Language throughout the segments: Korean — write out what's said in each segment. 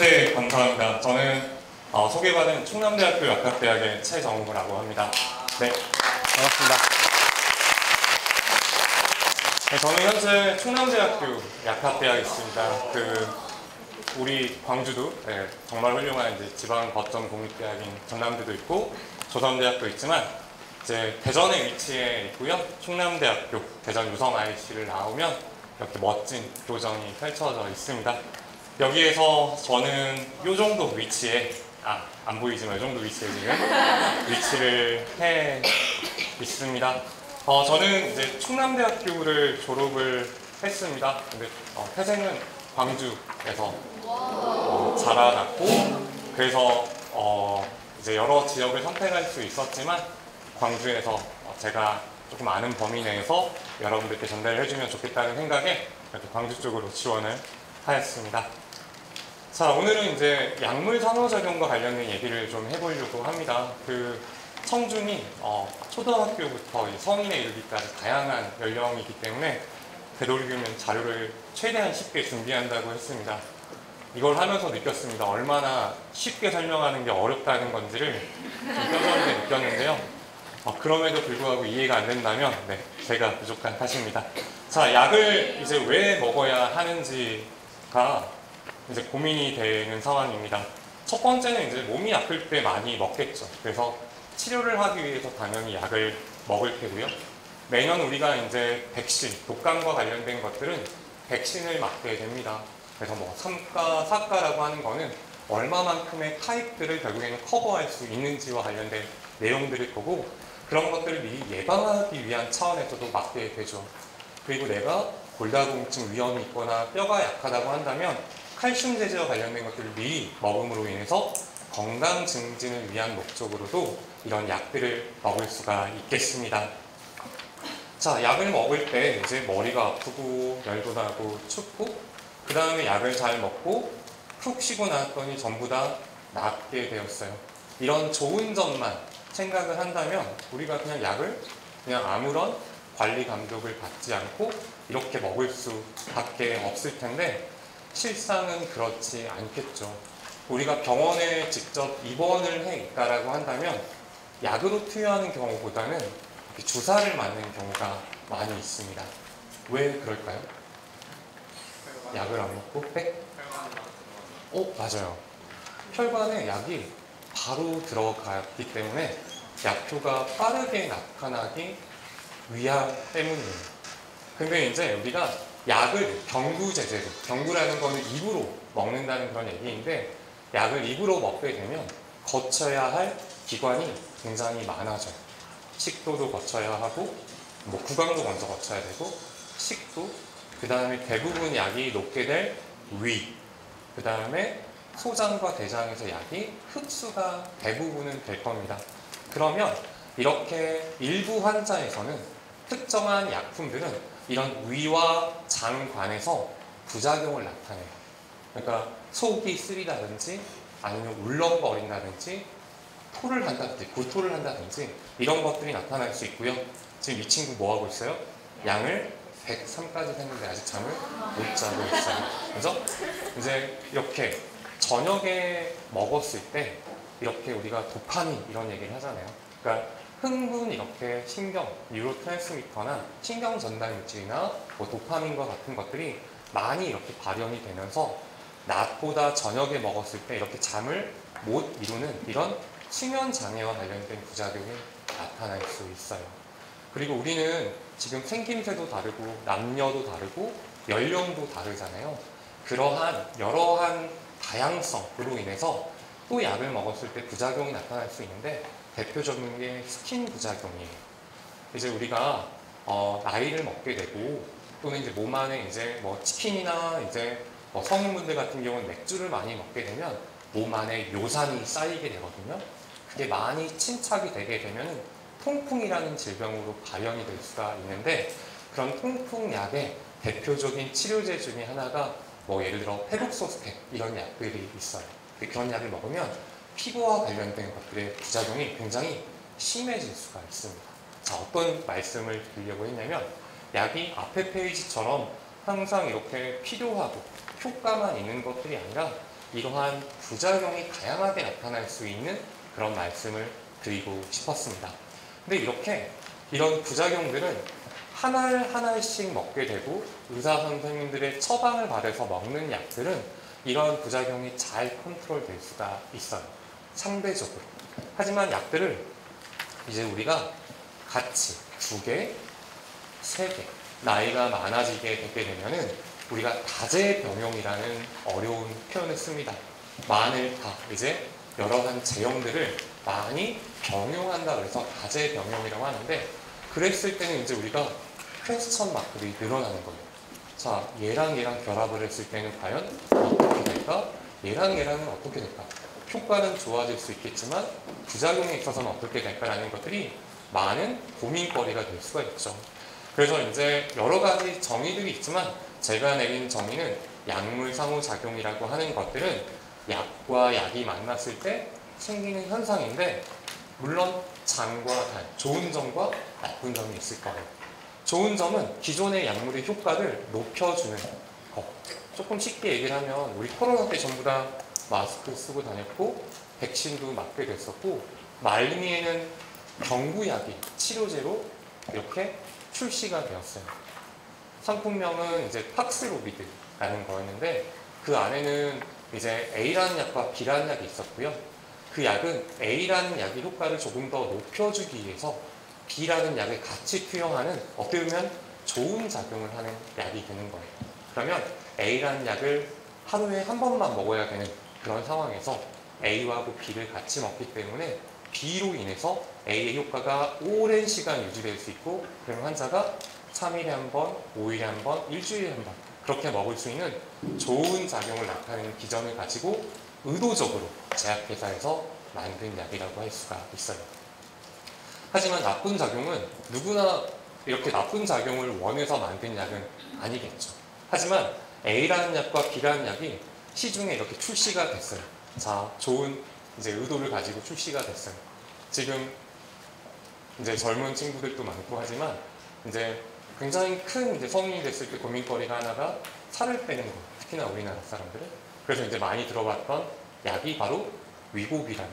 네, 감사합니다. 저는 소개받은 충남대학교 약학대학의 최정우라고 합니다. 네, 반갑습니다. 네, 저는 현재 충남대학교 약학대학에 있습니다. 우리 광주도 정말 훌륭한 지방 거점 공립대학인 전남대도 있고 조선대학도 있지만 이제 대전에 위치해 있고요. 충남대학교 대전 유성 IC를 나오면 이렇게 멋진 교정이 펼쳐져 있습니다. 여기에서 저는 요 정도 위치에 안 보이지만 요 정도 위치에 지금 위치를 해 있습니다. 저는 이제 충남대학교를 졸업을 했습니다. 근데 태생은 광주에서 자라났고 그래서 이제 여러 지역을 선택할 수 있었지만 광주에서 제가 조금 아는 범위 내에서 여러분들께 전달을 해주면 좋겠다는 생각에 이렇게 광주 쪽으로 지원을 하였습니다. 자, 오늘은 이제 약물 상호작용과 관련된 얘기를 좀 해보려고 합니다. 청중이 초등학교부터 성인에 이르기까지 다양한 연령이기 때문에 되도록이면 자료를 최대한 쉽게 준비한다고 했습니다. 이걸 하면서 느꼈습니다. 얼마나 쉽게 설명하는 게 어렵다는 건지를 좀 뼈저리게 느꼈는데요. 그럼에도 불구하고 이해가 안 된다면 제가 부족한 탓입니다. 자, 약을 이제 왜 먹어야 하는지가 이제 고민이 되는 상황입니다. 첫 번째는 이제 몸이 아플 때 많이 먹겠죠. 그래서 치료를 하기 위해서 당연히 약을 먹을 테고요. 매년 우리가 이제 백신, 독감과 관련된 것들은 백신을 맞게 됩니다. 그래서 뭐 3가, 4가라고 하는 거는 얼마만큼의 타입들을 결국에는 커버할 수 있는지와 관련된 내용들일 거고 그런 것들을 미리 예방하기 위한 차원에서도 맞게 되죠. 그리고 내가 골다공증 위험이 있거나 뼈가 약하다고 한다면 칼슘 제제와 관련된 것들을 미리 먹음으로 인해서 건강 증진을 위한 목적으로도 이런 약들을 먹을 수가 있겠습니다. 자, 약을 먹을 때 이제 머리가 아프고 열도 나고 춥고 그 다음에 약을 잘 먹고 푹 쉬고 나왔더니 전부 다 낫게 되었어요. 이런 좋은 점만 생각을 한다면 우리가 그냥 약을 그냥 아무런 관리 감독을 받지 않고 이렇게 먹을 수밖에 없을 텐데 실상은 그렇지 않겠죠. 우리가 병원에 직접 입원을 해 있다라고 한다면 약으로 투여하는 경우보다는 주사를 맞는 경우가 많이 있습니다. 왜 그럴까요? 약을 안 먹고 맞아요. 혈관에 약이 바로 들어가기 때문에 약효가 빠르게 나타나기 위함 때문이에요. 근데 이제 우리가 약을 경구제제로, 경구라는 거는 입으로 먹는다는 그런 얘기인데 약을 입으로 먹게 되면 거쳐야 할 기관이 굉장히 많아져요. 식도도 거쳐야 하고 구강도 먼저 거쳐야 되고 식도, 그 다음에 대부분 약이 녹게 될 위, 그 다음에 소장과 대장에서 약이 흡수가 대부분은 될 겁니다. 그러면 이렇게 일부 환자에서는 특정한 약품들은 이런 위와 장관에서 부작용을 나타내요. 그러니까 속이 쓰리다든지 아니면 울렁거린다든지 토를 한다든지 구토를 한다든지 이런 것들이 나타날 수 있고요. 지금 이 친구 뭐 하고 있어요? 양을 103까지 했는데 아직 잠을 못 자고 있어요. 그죠? 이제 이렇게 저녁에 먹었을 때 이렇게 우리가 도파민 이런 얘기를 하잖아요. 그러니까 흥분 이렇게 신경, 뉴로트랜스미터나 신경 전달 물질이나 도파민과 같은 것들이 많이 이렇게 발현이 되면서 낮보다 저녁에 먹었을 때 이렇게 잠을 못 이루는 이런 수면 장애와 관련된 부작용이 나타날 수 있어요. 그리고 우리는 지금 생김새도 다르고 남녀도 다르고 연령도 다르잖아요. 그러한 여러한 다양성으로 인해서 또 약을 먹었을 때 부작용이 나타날 수 있는데 대표적인 게 스킨 부작용이에요. 이제 우리가 나이를 먹게 되고 또는 이제 몸 안에 이제 뭐 치킨이나 이제 성인분들 같은 경우는 맥주를 많이 먹게 되면 몸 안에 요산이 쌓이게 되거든요. 그게 많이 침착이 되게 되면 통풍이라는 질병으로 발현이 될 수가 있는데 그런 통풍약의 대표적인 치료제 중에 하나가 예를 들어 페록소스텐 이런 약들이 있어요. 그런 약을 먹으면 피부와 관련된 것들의 부작용이 굉장히 심해질 수가 있습니다. 자, 어떤 말씀을 드리려고 했냐면 약이 앞에 페이지처럼 항상 이렇게 필요하고 효과만 있는 것들이 아니라 이러한 부작용이 다양하게 나타날 수 있는 그런 말씀을 드리고 싶었습니다. 근데 이런 부작용들은 한 알씩 먹게 되고 의사 선생님들의 처방을 받아서 먹는 약들은 이런 부작용이 잘 컨트롤 될 수가 있어요. 상대적으로. 하지만 약들을 이제 우리가 같이 2개, 3개 나이가 많아지게 되게 되면은 우리가 다재병용이라는 어려운 표현을 씁니다. 많을 다 이제 여러한 제형들을 많이 병용한다 그래서 다재병용이라고 하는데 그랬을 때는 이제 우리가 퀘스천 마크들이 늘어나는 거예요. 자, 얘랑 결합을 했을 때는 과연 어떻게 될까? 얘랑은 어떻게 될까? 효과는 좋아질 수 있겠지만 부작용에 있어서는 어떻게 될까라는 것들이 많은 고민거리가 될 수가 있죠. 그래서 이제 여러 가지 정의들이 있지만 제가 내린 정의는 약물 상호작용이라고 하는 것들은 약과 약이 만났을 때 생기는 현상인데 물론 장과 단, 좋은 점과 나쁜 점이 있을 거예요. 좋은 점은 기존의 약물의 효과를 높여주는 것. 조금 쉽게 얘기를 하면 우리 코로나 때 전부 다 마스크 쓰고 다녔고 백신도 맞게 됐었고 말미에는 경구약이 치료제로 이렇게 출시가 되었어요. 상품명은 이제 팍스로비드라는 거였는데 그 안에는 이제 A라는 약과 B라는 약이 있었고요. 그 약은 A라는 약의 효과를 조금 더 높여주기 위해서 B라는 약을 같이 투여하는 어떻게 보면 좋은 작용을 하는 약이 되는 거예요. 그러면 A라는 약을 하루에 한 번만 먹어야 되는 그런 상황에서 A와 B를 같이 먹기 때문에 B로 인해서 A의 효과가 오랜 시간 유지될 수 있고 그럼 환자가 3일에 한 번, 5일에 한 번, 일주일에 한 번 그렇게 먹을 수 있는 좋은 작용을 나타내는 기전을 가지고 의도적으로 제약회사에서 만든 약이라고 할 수가 있어요. 하지만 나쁜 작용은 누구나 이렇게 나쁜 작용을 원해서 만든 약은 아니겠죠. 하지만 A라는 약과 B라는 약이 시중에 이렇게 출시가 됐어요. 자, 좋은 이제 의도를 가지고 출시가 됐어요. 지금 이제 젊은 친구들도 많고 하지만 이제 굉장히 큰 이제 성인이 됐을 때 고민거리가 하나가 살을 빼는 거. 특히나 우리나라 사람들은. 그래서 이제 많이 들어봤던 약이 바로 위고비라는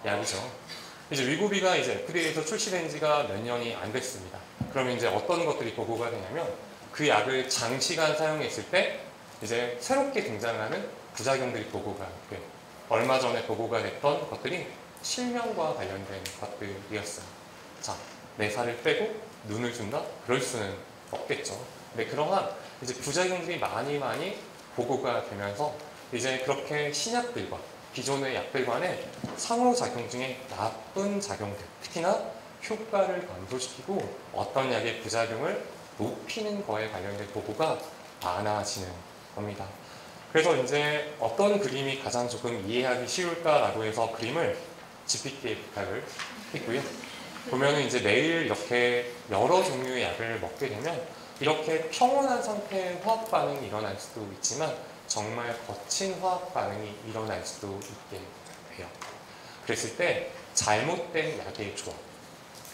약이죠. 이제 위고비가 이제 FDA에서 출시된 지가 몇 년이 안 됐습니다. 그러면 이제 어떤 것들이 보고가 되냐면 그 약을 장시간 사용했을 때 이제 새롭게 등장하는 부작용들이 보고가 돼요. 얼마 전에 보고가 됐던 것들이 실명과 관련된 것들이었어요. 자, 내 살을 빼고 눈을 준다? 그럴 수는 없겠죠. 근데 그러한 이제 부작용들이 많이 보고가 되면서 이제 그렇게 신약들과 기존의 약들 간의 상호작용 중에 나쁜 작용들, 특히나 효과를 감소시키고 어떤 약의 부작용을 높이는 거에 관련된 보고가 많아지는 겁니다. 그래서 이제 어떤 그림이 가장 조금 이해하기 쉬울까라고 해서 그림을 GPT에 부탁을 했고요. 보면은 이제 매일 이렇게 여러 종류의 약을 먹게 되면 이렇게 평온한 상태의 화학 반응이 일어날 수도 있지만 정말 거친 화학 반응이 일어날 수도 있게 돼요. 그랬을 때 잘못된 약의 조합.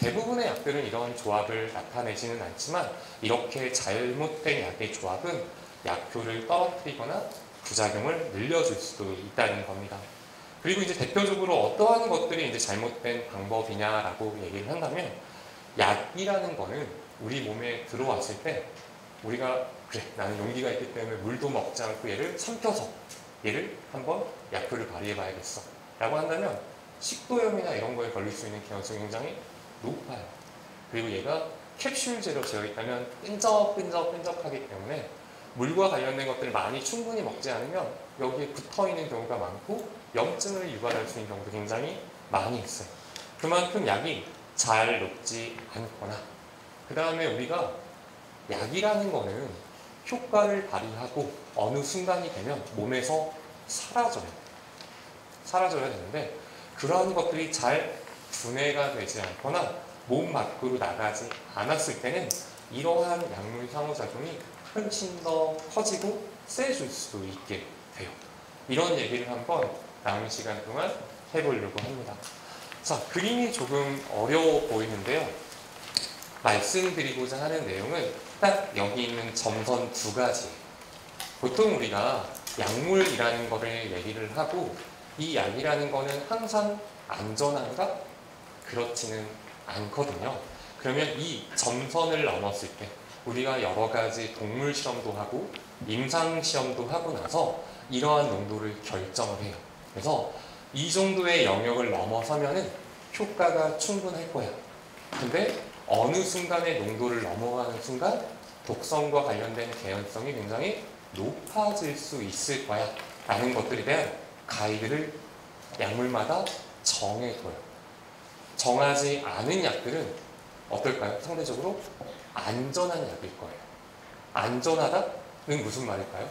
대부분의 약들은 이런 조합을 나타내지는 않지만 이렇게 잘못된 약의 조합은 약효를 떨어뜨리거나 부작용을 늘려줄 수도 있다는 겁니다. 그리고 이제 대표적으로 어떠한 것들이 이제 잘못된 방법이냐라고 얘기를 한다면 약이라는 거는 우리 몸에 들어왔을 때 우리가 그래 나는 용기가 있기 때문에 물도 먹지 않고 얘를 삼켜서 얘를 한번 약효를 발휘해 봐야겠어 라고 한다면 식도염이나 이런 거에 걸릴 수 있는 개연성이 굉장히 높아요. 그리고 얘가 캡슐제로 되어 있다면 끈적끈적하기 때문에 물과 관련된 것들을 많이 충분히 먹지 않으면 여기에 붙어있는 경우가 많고 염증을 유발할 수 있는 경우도 굉장히 많이 있어요. 그만큼 약이 잘 녹지 않거나 그 다음에 우리가 약이라는 거는 효과를 발휘하고 어느 순간이 되면 몸에서 사라져야 되는데 그러한 것들이 잘 분해가 되지 않거나 몸 밖으로 나가지 않았을 때는 이러한 약물 상호작용이 훨씬 더 커지고 세질 수도 있게 돼요. 이런 얘기를 한번 남은 시간 동안 해보려고 합니다. 자, 그림이 조금 어려워 보이는데요. 말씀드리고자 하는 내용은 딱 여기 있는 점선 두 가지. 보통 우리가 약물이라는 거를 얘기를 하고 이 약이라는 거는 항상 안전한가? 그렇지는 않거든요. 그러면 이 점선을 넘었을 때 우리가 여러 가지 동물 실험도 하고 임상 시험도 하고 나서 이러한 농도를 결정을 해요. 그래서 이 정도의 영역을 넘어서면은 효과가 충분할 거야. 근데 어느 순간의 농도를 넘어가는 순간 독성과 관련된 개연성이 굉장히 높아질 수 있을 거야 라는 것들에 대한 가이드를 약물마다 정해둬요. 정하지 않은 약들은 어떨까요? 상대적으로 안전한 약일 거예요. 안전하다는 무슨 말일까요?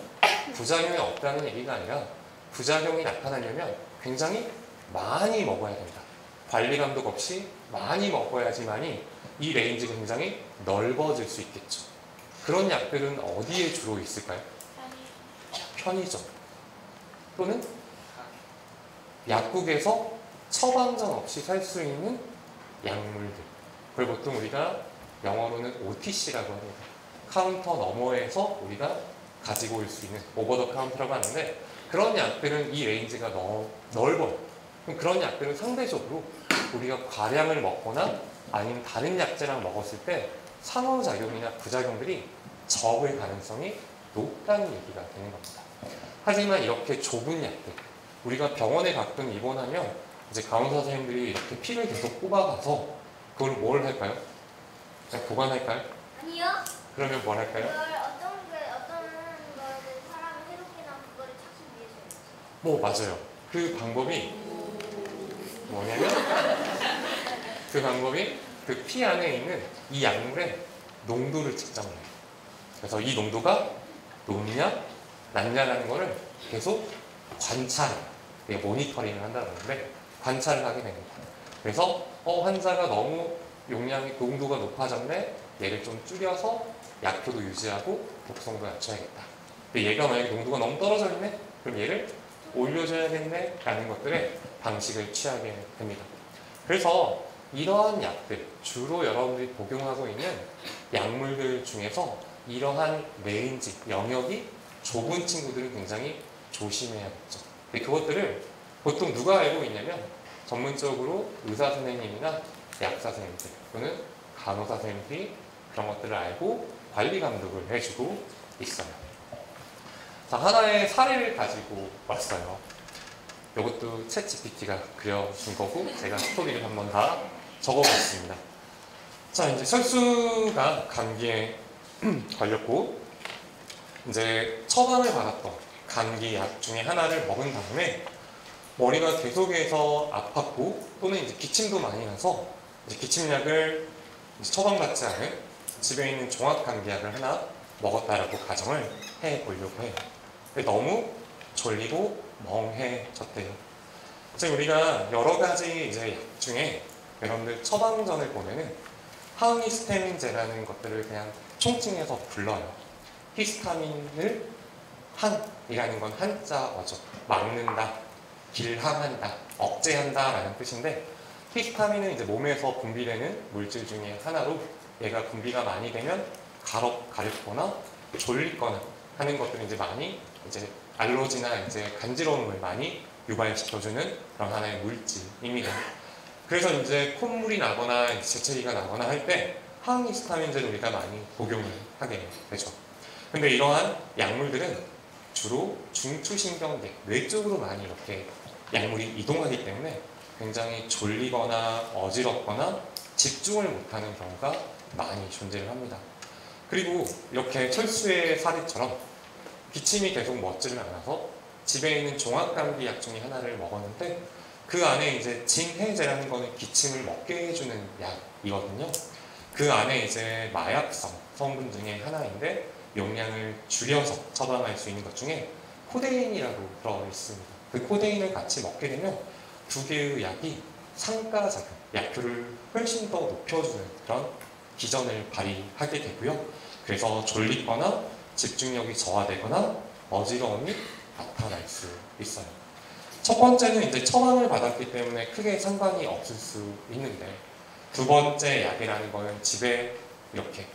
부작용이 없다는 얘기가 아니라 부작용이 나타나려면 굉장히 많이 먹어야 된다. 관리 감독 없이 많이 먹어야지만이 이 레인지가 굉장히 넓어질 수 있겠죠. 그런 약들은 어디에 주로 있을까요? 편의점 또는 약국에서 처방전 없이 살 수 있는 약물들. 그걸 보통 우리가 영어로는 OTC라고 합니다. 카운터 너머에서 우리가 가지고 올 수 있는 오버 더 카운터라고 하는데 그런 약들은 이 레인지가 넓어요. 그럼 그런 약들은 상대적으로 우리가 과량을 먹거나 아니면 다른 약제랑 먹었을 때 상호작용이나 부작용들이 적을 가능성이 높다는 얘기가 되는 겁니다. 하지만 이렇게 좁은 약들, 우리가 병원에 가끔 입원하면 이제 간호사 선생님들이 이렇게 피를 계속 뽑아가서 그걸 뭘 할까요? 그냥 보관할까요? 아니요. 그러면 뭘 할까요? 그걸 어떤 거를 사람이 해롭게 나면 그거를 찾기 위해서. 뭐 맞아요. 그 방법이 뭐냐면 그 피 안에 있는 이 약물의 농도를 측정을 해요. 그래서 이 농도가 높냐 낮냐라는 거를 계속 모니터링을 한다는 건데 관찰을 하게 됩니다. 그래서 환자가 너무 용량이 농도가 높아졌네. 얘를 좀 줄여서 약효도 유지하고 독성도 낮춰야겠다. 근데 얘가 만약에 농도가 너무 떨어져 있네. 그럼 얘를 올려줘야겠네 라는 것들의 방식을 취하게 됩니다. 그래서 이러한 약들, 주로 여러분들이 복용하고 있는 약물들 중에서 이러한 레인지, 영역이 좁은 친구들은 굉장히 조심해야겠죠. 근데 그것들을 보통 누가 알고 있냐면 전문적으로 의사 선생님이나 약사 선생님들 또는 간호사 선생님들이 그런 것들을 알고 관리 감독을 해주고 있어요. 자, 하나의 사례를 가지고 왔어요. 이것도 챗GPT가 그려준 거고 제가 스토리를 한번 다 적어봤습니다. 자, 이제 철수가 감기에 걸렸고 이제 처방을 받았던 감기 약 중에 하나를 먹은 다음에 머리가 계속해서 아팠고 또는 이제 기침도 많이 나서 이제 기침약을 이제 처방받지 않은 집에 있는 종합감기약을 하나 먹었다라고 가정을 해보려고 해요. 근데 너무 졸리고 멍해졌대요. 지금 우리가 여러 가지 이제 약 중에 여러분들 처방전을 보면은 항히스타민제라는 것들을 그냥 총칭해서 불러요. 히스타민을 항이라는 건 한자어죠. 막는다, 길항한다, 억제한다 라는 뜻인데 히스타민은 이제 몸에서 분비되는 물질 중에 하나로 얘가 분비가 많이 되면 가렵거나 졸리거나 하는 것들이 이제 많이 이제 알러지나 이제 간지러움을 많이 유발시켜주는 그런 하나의 물질입니다. 그래서 이제 콧물이 나거나 재채기가 나거나 할 때 항히스타민제를 우리가 많이 복용을 하게 되죠. 근데 이러한 약물들은 주로 중추신경계, 뇌 쪽으로 많이 이렇게 약물이 이동하기 때문에 굉장히 졸리거나 어지럽거나 집중을 못하는 경우가 많이 존재를 합니다. 그리고 이렇게 철수의 사례처럼 기침이 계속 멎지를 않아서 집에 있는 종합감기약 중에 하나를 먹었는데 그 안에 이제 진해제라는 거는 기침을 멎게 해주는 약이거든요. 그 안에 이제 마약성 성분 중에 하나인데 용량을 줄여서 처방할 수 있는 것 중에 코데인이라고 들어있습니다. 그 코데인을 같이 먹게 되면 두 개의 약이 상가작용, 약효를 훨씬 더 높여주는 그런 기전을 발휘하게 되고요. 그래서 졸리거나 집중력이 저하되거나 어지러움이 나타날 수 있어요. 첫 번째는 이제 처방을 받았기 때문에 크게 상관이 없을 수 있는데, 두 번째 약이라는 거는 집에 이렇게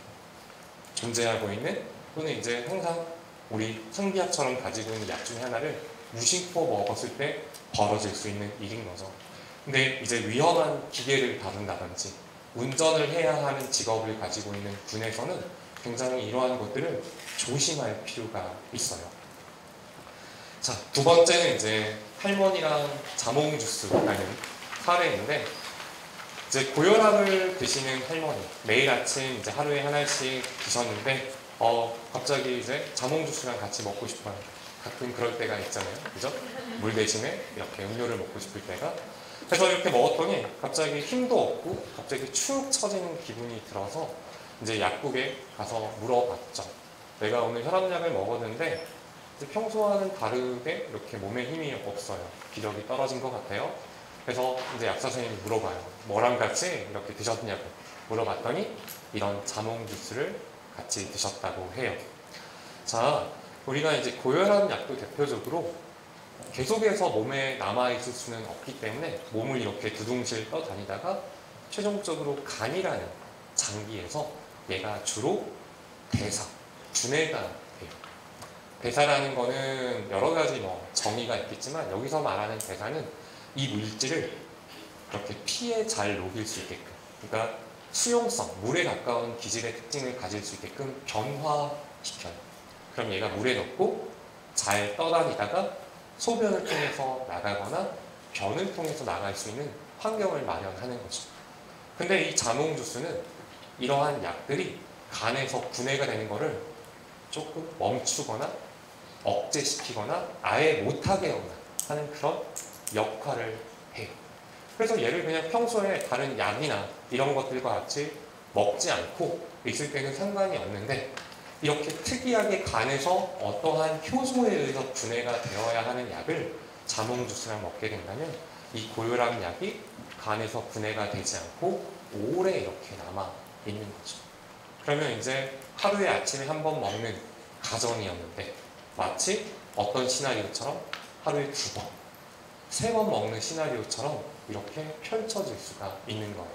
존재하고 있는, 또는 이제 항상 우리 상비약처럼 가지고 있는 약 중에 하나를 무심코 먹었을 때 벌어질 수 있는 일인 거죠. 근데 이제 위험한 기계를 다룬다든지 운전을 해야 하는 직업을 가지고 있는 군에서는 굉장히 이러한 것들을 조심할 필요가 있어요. 자, 두 번째는 이제 할머니랑 자몽 주스라는 사례인데, 이제 고혈압을 드시는 할머니, 매일 아침 이제 하루에 하나씩 드셨는데, 갑자기 이제 자몽 주스랑 같이 먹고 싶어요. 가끔 그럴 때가 있잖아요. 그죠? 물 대신에 이렇게 음료를 먹고 싶을 때가. 그래서 이렇게 먹었더니 갑자기 힘도 없고 갑자기 축 처지는 기분이 들어서 이제 약국에 가서 물어봤죠. 내가 오늘 혈압약을 먹었는데 평소와는 다르게 이렇게 몸에 힘이 없어요. 기력이 떨어진 것 같아요. 그래서 이제 약사 선생님이 물어봐요. 뭐랑 같이 이렇게 드셨냐고 물어봤더니 이런 자몽 주스를 같이 드셨다고 해요. 자, 우리가 이제 고혈압 약도 대표적으로 계속해서 몸에 남아있을 수는 없기 때문에 몸을 이렇게 두둥실 떠다니다가 최종적으로 간이라는 장기에서 얘가 주로 대사, 분해가 돼요. 대사라는 거는 여러 가지 정의가 있겠지만 여기서 말하는 대사는 이 물질을 그렇게 피에 잘 녹일 수 있게끔, 그러니까 수용성, 물에 가까운 기질의 특징을 가질 수 있게끔 변화시켜요. 그럼 얘가 물에 넣고 잘 떠다니다가 소변을 통해서 나가거나 변을 통해서 나갈 수 있는 환경을 마련하는 거죠. 근데 이 자몽 주스는 이러한 약들이 간에서 분해가 되는 거를 조금 멈추거나 억제시키거나 아예 못하게 하는 그런 역할을 해요. 그래서 얘를 그냥 평소에 다른 약이나 이런 것들과 같이 먹지 않고 있을 때는 상관이 없는데, 이렇게 특이하게 간에서 어떠한 효소에 의해서 분해가 되어야 하는 약을 자몽 주스랑 먹게 된다면 이 고혈압 약이 간에서 분해가 되지 않고 오래 이렇게 남아 있는 거죠. 그러면 이제 하루에 아침에 한 번 먹는 가정이었는데 마치 어떤 시나리오처럼 하루에 2번, 3번 먹는 시나리오처럼 이렇게 펼쳐질 수가 있는 거예요.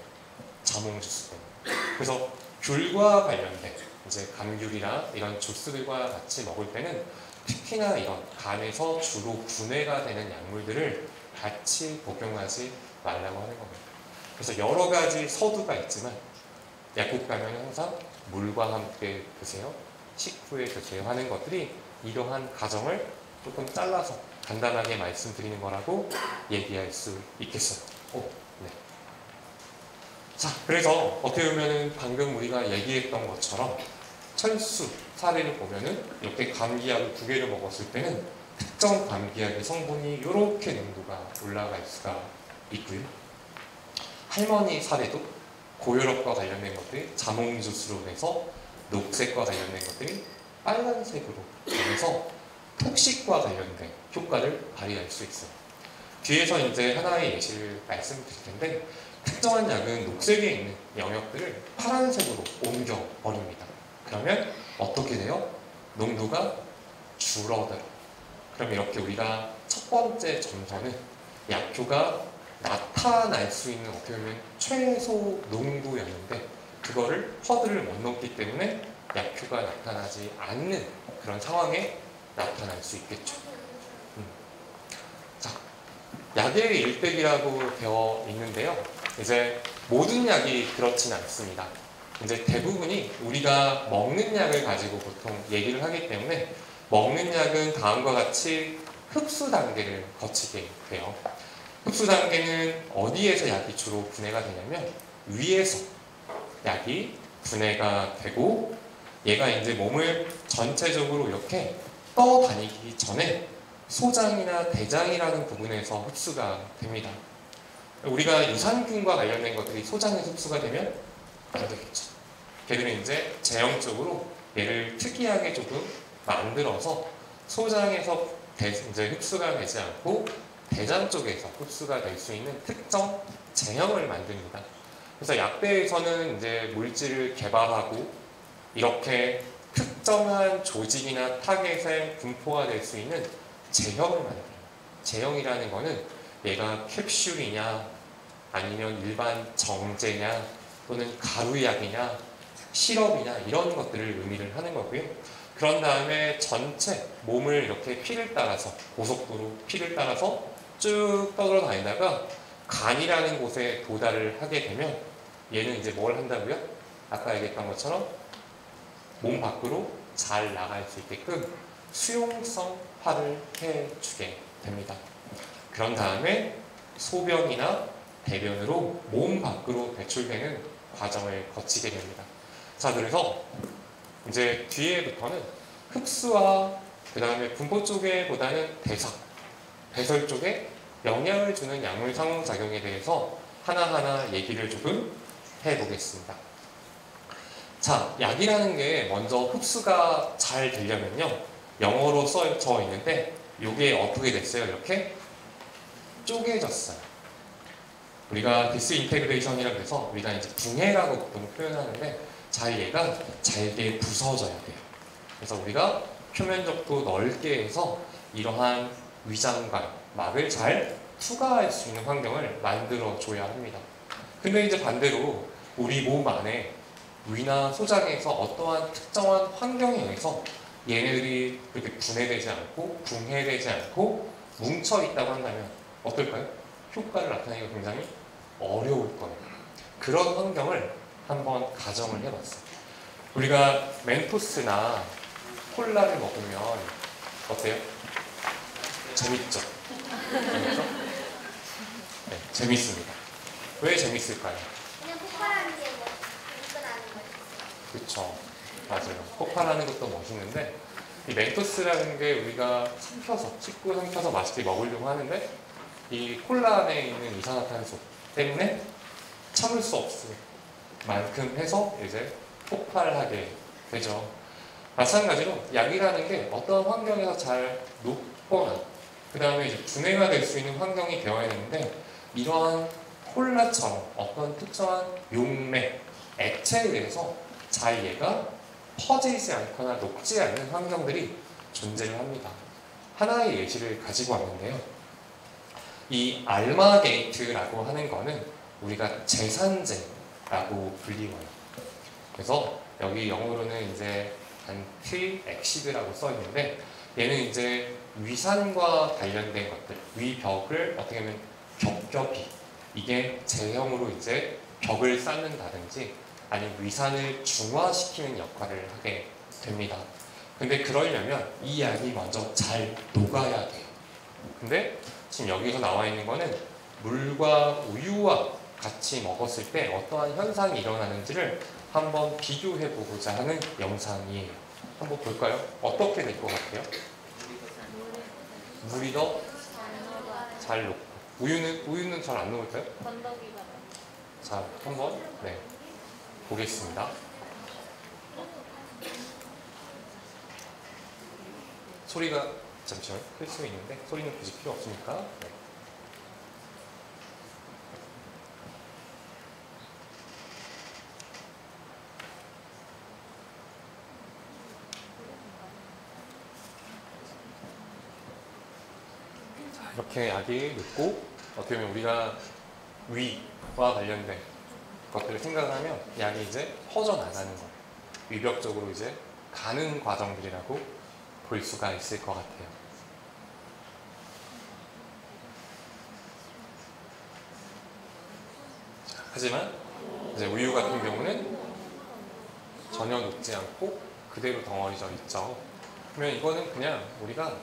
자몽 주스 때문에. 그래서 귤과 관련된 이제 감귤이나 이런 주스들과 같이 먹을 때는 특히나 이런 간에서 주로 분해가 되는 약물들을 같이 복용하지 말라고 하는 겁니다. 그래서 여러 가지 서두가 있지만 약국 가면 항상 물과 함께 드세요, 식후에 드세요 하는 것들이 이러한 과정을 조금 잘라서 간단하게 말씀드리는 거라고 얘기할 수 있겠어요. 네. 자, 그래서 어떻게 보면은 방금 우리가 얘기했던 것처럼 철수 사례를 보면은 이렇게 감기약을 2개를 먹었을 때는 특정 감기약의 성분이 이렇게 농도가 올라갈 수가 있고요. 할머니 사례도 고혈압과 관련된 것들이 자몽 주스로 해서 녹색과 관련된 것들이 빨간색으로 변해서 폭식과 관련된 효과를 발휘할 수 있어요. 뒤에서 이제 하나의 예시를 말씀드릴 텐데, 특정한 약은 녹색에 있는 영역들을 파란색으로 옮겨버립니다. 그러면 어떻게 돼요? 농도가 줄어들어요. 그럼 이렇게 우리가 첫 번째 점선은 약효가 나타날 수 있는 어떻게 보면 최소 농도였는데 그거를 허들을 못 넘기 때문에 약효가 나타나지 않는 그런 상황에 나타날 수 있겠죠. 자, 약의 일백이라고 되어 있는데요. 이제 모든 약이 그렇진 않습니다. 이제 대부분이 우리가 먹는 약을 가지고 보통 얘기를 하기 때문에 먹는 약은 다음과 같이 흡수 단계를 거치게 돼요. 흡수 단계는 어디에서 약이 주로 분해가 되냐면 위에서 약이 분해가 되고, 얘가 이제 몸을 전체적으로 이렇게 떠다니기 전에 소장이나 대장이라는 부분에서 흡수가 됩니다. 우리가 유산균과 관련된 것들이 소장에서 흡수가 되면 안 되겠죠. 걔들은 이제 제형적으로 얘를 특이하게 조금 만들어서 소장에서 이제 흡수가 되지 않고 대장 쪽에서 흡수가 될 수 있는 특정 제형을 만듭니다. 그래서 약대에서는 이제 물질을 개발하고 이렇게 특정한 조직이나 타겟에 분포가 될 수 있는 제형을 만들어요. 제형이라는 거는 얘가 캡슐이냐 아니면 일반 정제냐 또는 가루약이냐 시럽이냐 이런 것들을 의미를 하는 거고요. 그런 다음에 전체 몸을 이렇게 피를 따라서 고속도로 피를 따라서 쭉 떠돌아 다니다가 간이라는 곳에 도달을 하게 되면 얘는 이제 뭘 한다고요? 아까 얘기했던 것처럼 몸 밖으로 잘 나갈 수 있게끔 수용성화를 해주게 됩니다. 그런 다음에 소변이나 대변으로 몸 밖으로 배출되는 과정을 거치게 됩니다. 자, 그래서 이제 뒤에부터는 흡수와 그 다음에 분포 쪽에보다는 배설 쪽에 영향을 주는 약물 상호작용에 대해서 하나하나 얘기를 조금 해보겠습니다. 자, 약이라는 게 먼저 흡수가 잘 되려면요, 영어로 써져 있는데 이게 어떻게 됐어요? 이렇게 쪼개졌어요. 우리가 디스인테그레이션이라고 해서 우리가 이제 붕해라고 보통 표현하는데 얘가 잘게 부서져야 돼요. 그래서 우리가 표면적도 넓게 해서 이러한 위장관, 막을 잘 투과할 수 있는 환경을 만들어줘야 합니다. 근데 이제 반대로 우리 몸 안에 위나 소장에서 어떠한 특정한 환경에 의해서 얘네들이 그렇게 분해되지 않고 붕해되지 않고 뭉쳐있다고 한다면 어떨까요? 효과를 나타내기가 굉장히 어려울 거예요. 그런 환경을 한번 가정을 해봤어요. 우리가 멘토스나 콜라를 먹으면 어때요? 재밌죠? 재밌죠? 네, 재밌습니다. 왜 재밌을까요? 그냥 폭발하는 게 뭐, 접근하는 거지. 그쵸. 맞아요. 폭발하는 것도 멋있는데, 이 멘토스라는 게 우리가 씻고 삼켜서 맛있게 먹으려고 하는데, 이 콜라 안에 있는 이산화탄소 때문에 참을 수 없을 만큼 해서 이제 폭발하게 되죠. 마찬가지로 약이라는 게 어떤 환경에서 잘 녹거나 그 다음에 이제 분해가 될 수 있는 환경이 되어야 되는데, 이러한 콜라처럼 어떤 특정한 용맥, 액체에 의해서 잘 얘가 퍼지지 않거나 녹지 않는 환경들이 존재를 합니다. 하나의 예시를 가지고 왔는데요. 이 알마게이트라고 하는 거는 우리가 제산제라고 불리워요. 그래서 여기 영어로는 이제 안티엑시드라고 써 있는데, 얘는 이제 위산과 관련된 것들, 위벽을 어떻게 보면 겹겹이, 이게 제형으로 이제 벽을 쌓는다든지 아니면 위산을 중화시키는 역할을 하게 됩니다. 근데 그러려면 이 약이 먼저 잘 녹아야 돼요. 근데 지금 여기서 나와 있는 거는 물과 우유와 같이 먹었을 때 어떠한 현상이 일어나는지를 한번 비교해 보고자 하는 영상이에요. 한번 볼까요? 어떻게 될 것 같아요? 물이 더 잘 녹고 우유는 잘 안 녹을까요? 건더기가. 자, 한번 보겠습니다. 소리가 잠시만 클 수 있는데 소리는 굳이 필요 없으니까. 네. 자, 이렇게 약이 녹고 어떻게 보면 우리가 위와 관련된 것들을 생각하면 약이 이제 퍼져나가는 거예요. 위벽 쪽으로 이제 가는 과정들이라고 볼 수가 있을 것 같아요. 자, 하지만 이제 우유 같은 경우는 전혀 녹지 않고 그대로 덩어리져 있죠. 그러면 이거는 그냥 우리가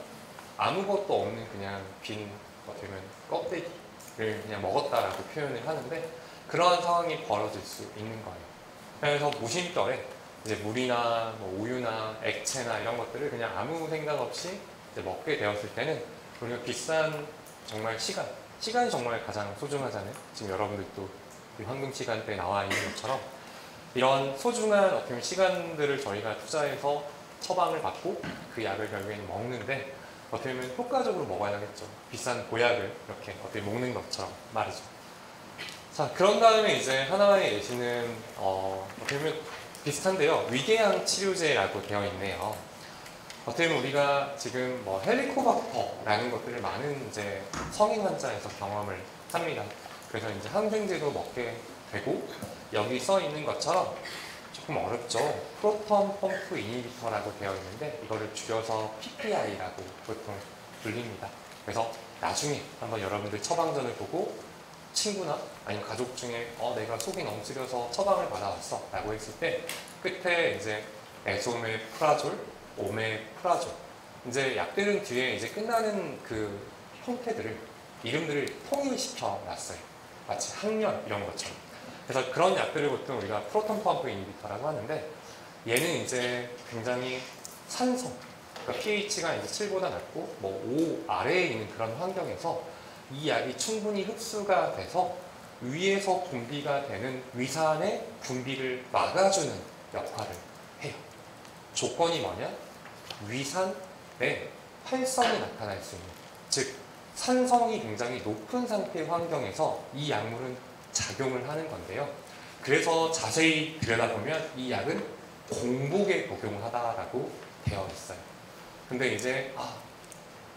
아무것도 없는 그냥 빈 어떻게 보면 껍데기를 그냥 먹었다라고 표현을 하는데, 그러한 상황이 벌어질 수 있는 거예요. 그래서 무심결에 이제 물이나 뭐 우유나 액체나 이런 것들을 그냥 아무 생각 없이 이제 먹게 되었을 때는 우리가 비싼 정말 시간이 정말 가장 소중하잖아요. 지금 여러분들도 이 황금 시간대에 나와 있는 것처럼 이런 소중한 어떻게 보면 시간들을 저희가 투자해서 처방을 받고 그 약을 결국에는 먹는데 어떻게 보면 효과적으로 먹어야겠죠. 비싼 보약을 이렇게 어떻게 먹는 것처럼 말이죠. 자, 그런 다음에 이제 하나의 예시는 어떻게 보면 비슷한데요. 위궤양 치료제라고 되어 있네요. 어떻게 보면 우리가 지금 뭐 헬리코박터라는 것들을 많은 이제 성인 환자에서 경험을 합니다. 그래서 이제 항생제도 먹게 되고 여기 써 있는 것처럼 조금 어렵죠. 프로톤 펌프 이니비터라고 되어 있는데 이거를 줄여서 PPI라고 보통 불립니다. 그래서 나중에 한번 여러분들 처방전을 보고 친구나 아니면 가족 중에 내가 속이 너무 쓰려서 처방을 받아왔어 라고 했을 때 끝에 이제 에소메프라졸, 오메프라졸 이제 약들은 뒤에 이제 끝나는 그 형태들을 이름들을 통일시켜 놨어요. 마치 항열 이런 것처럼. 그래서 그런 약들을 보통 우리가 프로톤 펌프 이니비터라고 하는데 얘는 이제 굉장히 산성, 그러니까 pH가 이제 7보다 낮고 뭐 5 아래에 있는 그런 환경에서 이 약이 충분히 흡수가 돼서 위에서 분비가 되는 위산의 분비를 막아주는 역할을 해요. 조건이 뭐냐? 위산에 활성이 나타날 수 있는, 즉 산성이 굉장히 높은 상태의 환경에서 이 약물은 작용을 하는 건데요. 그래서 자세히 들여다보면 이 약은 공복에 복용하다라고 되어 있어요. 근데 이제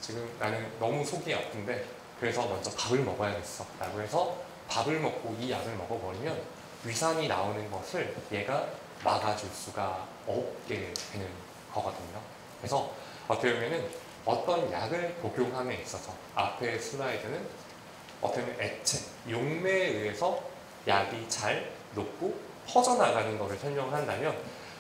지금 나는 너무 속이 아픈데 그래서 먼저 밥을 먹어야겠어 라고 해서 밥을 먹고 이 약을 먹어버리면 위산이 나오는 것을 얘가 막아줄 수가 없게 되는 거거든요. 그래서 어떻게 보면은 어떤 약을 복용함에 있어서 앞에 슬라이드는 어떻게 보면 액체, 용매에 의해서 약이 잘 녹고 퍼져나가는 것을 설명을 한다면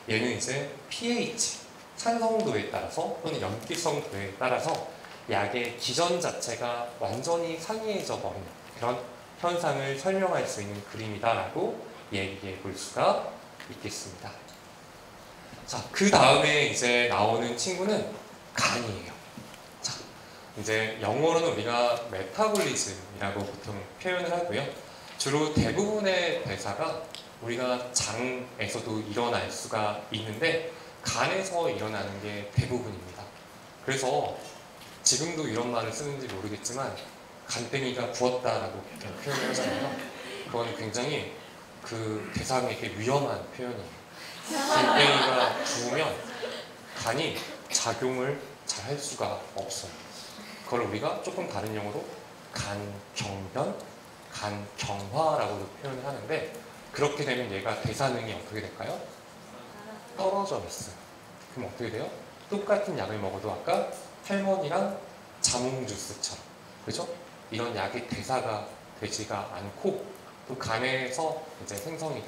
얘는 이제 pH, 산성도에 따라서 또는 염기성도에 따라서 약의 기전 자체가 완전히 상이해져 버리는 그런 현상을 설명할 수 있는 그림이다라고 얘기해 볼 수가 있겠습니다. 자, 그 다음에 이제 나오는 친구는 간이에요. 자, 이제 영어로는 우리가 메타볼리즘이라고 보통 표현을 하고요. 주로 대부분의 대사가 우리가 장에서도 일어날 수가 있는데 간에서 일어나는 게 대부분입니다. 그래서 지금도 이런 말을 쓰는지 모르겠지만 간땡이가 부었다라고 표현을 하잖아요. 그건 굉장히 그 대상에게 위험한 표현이에요. 간땡이가 부으면 간이 작용을 잘 할 수가 없어요. 그걸 우리가 조금 다른 용어로 간경변, 간경화라고도 표현을 하는데 그렇게 되면 얘가 대사능이 어떻게 될까요? 떨어져 있어요. 그럼 어떻게 돼요? 똑같은 약을 먹어도 아까 할머니랑 자몽 주스처럼, 그죠? 이런 약의 대사가 되지가 않고 또 간에서 이제 생성이 돼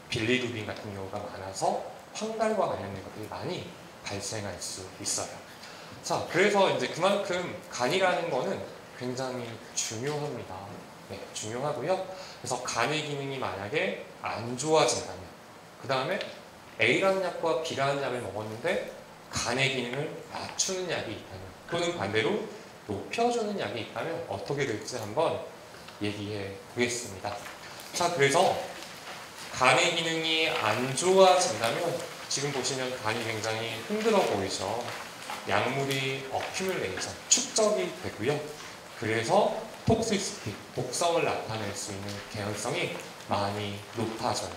빌리루빈 같은 경우가 많아서 황달과 관련된 것들이 많이 발생할 수 있어요. 자, 그래서 이제 그만큼 간이라는 거는 굉장히 중요합니다. 네, 중요하고요. 그래서 간의 기능이 만약에 안 좋아진다면, 그 다음에 A라는 약과 B라는 약을 먹었는데 간의 기능을 낮추는 약이 있다면, 또는 반대로 높여주는 약이 있다면 어떻게 될지 한번 얘기해 보겠습니다. 자, 그래서 간의 기능이 안 좋아진다면 지금 보시면 간이 굉장히 힘들어 보이죠. 약물이 어큐뮬레이션, 축적이 되고요. 그래서 톡시시티, 독성을 나타낼 수 있는 개연성이 많이 높아져요.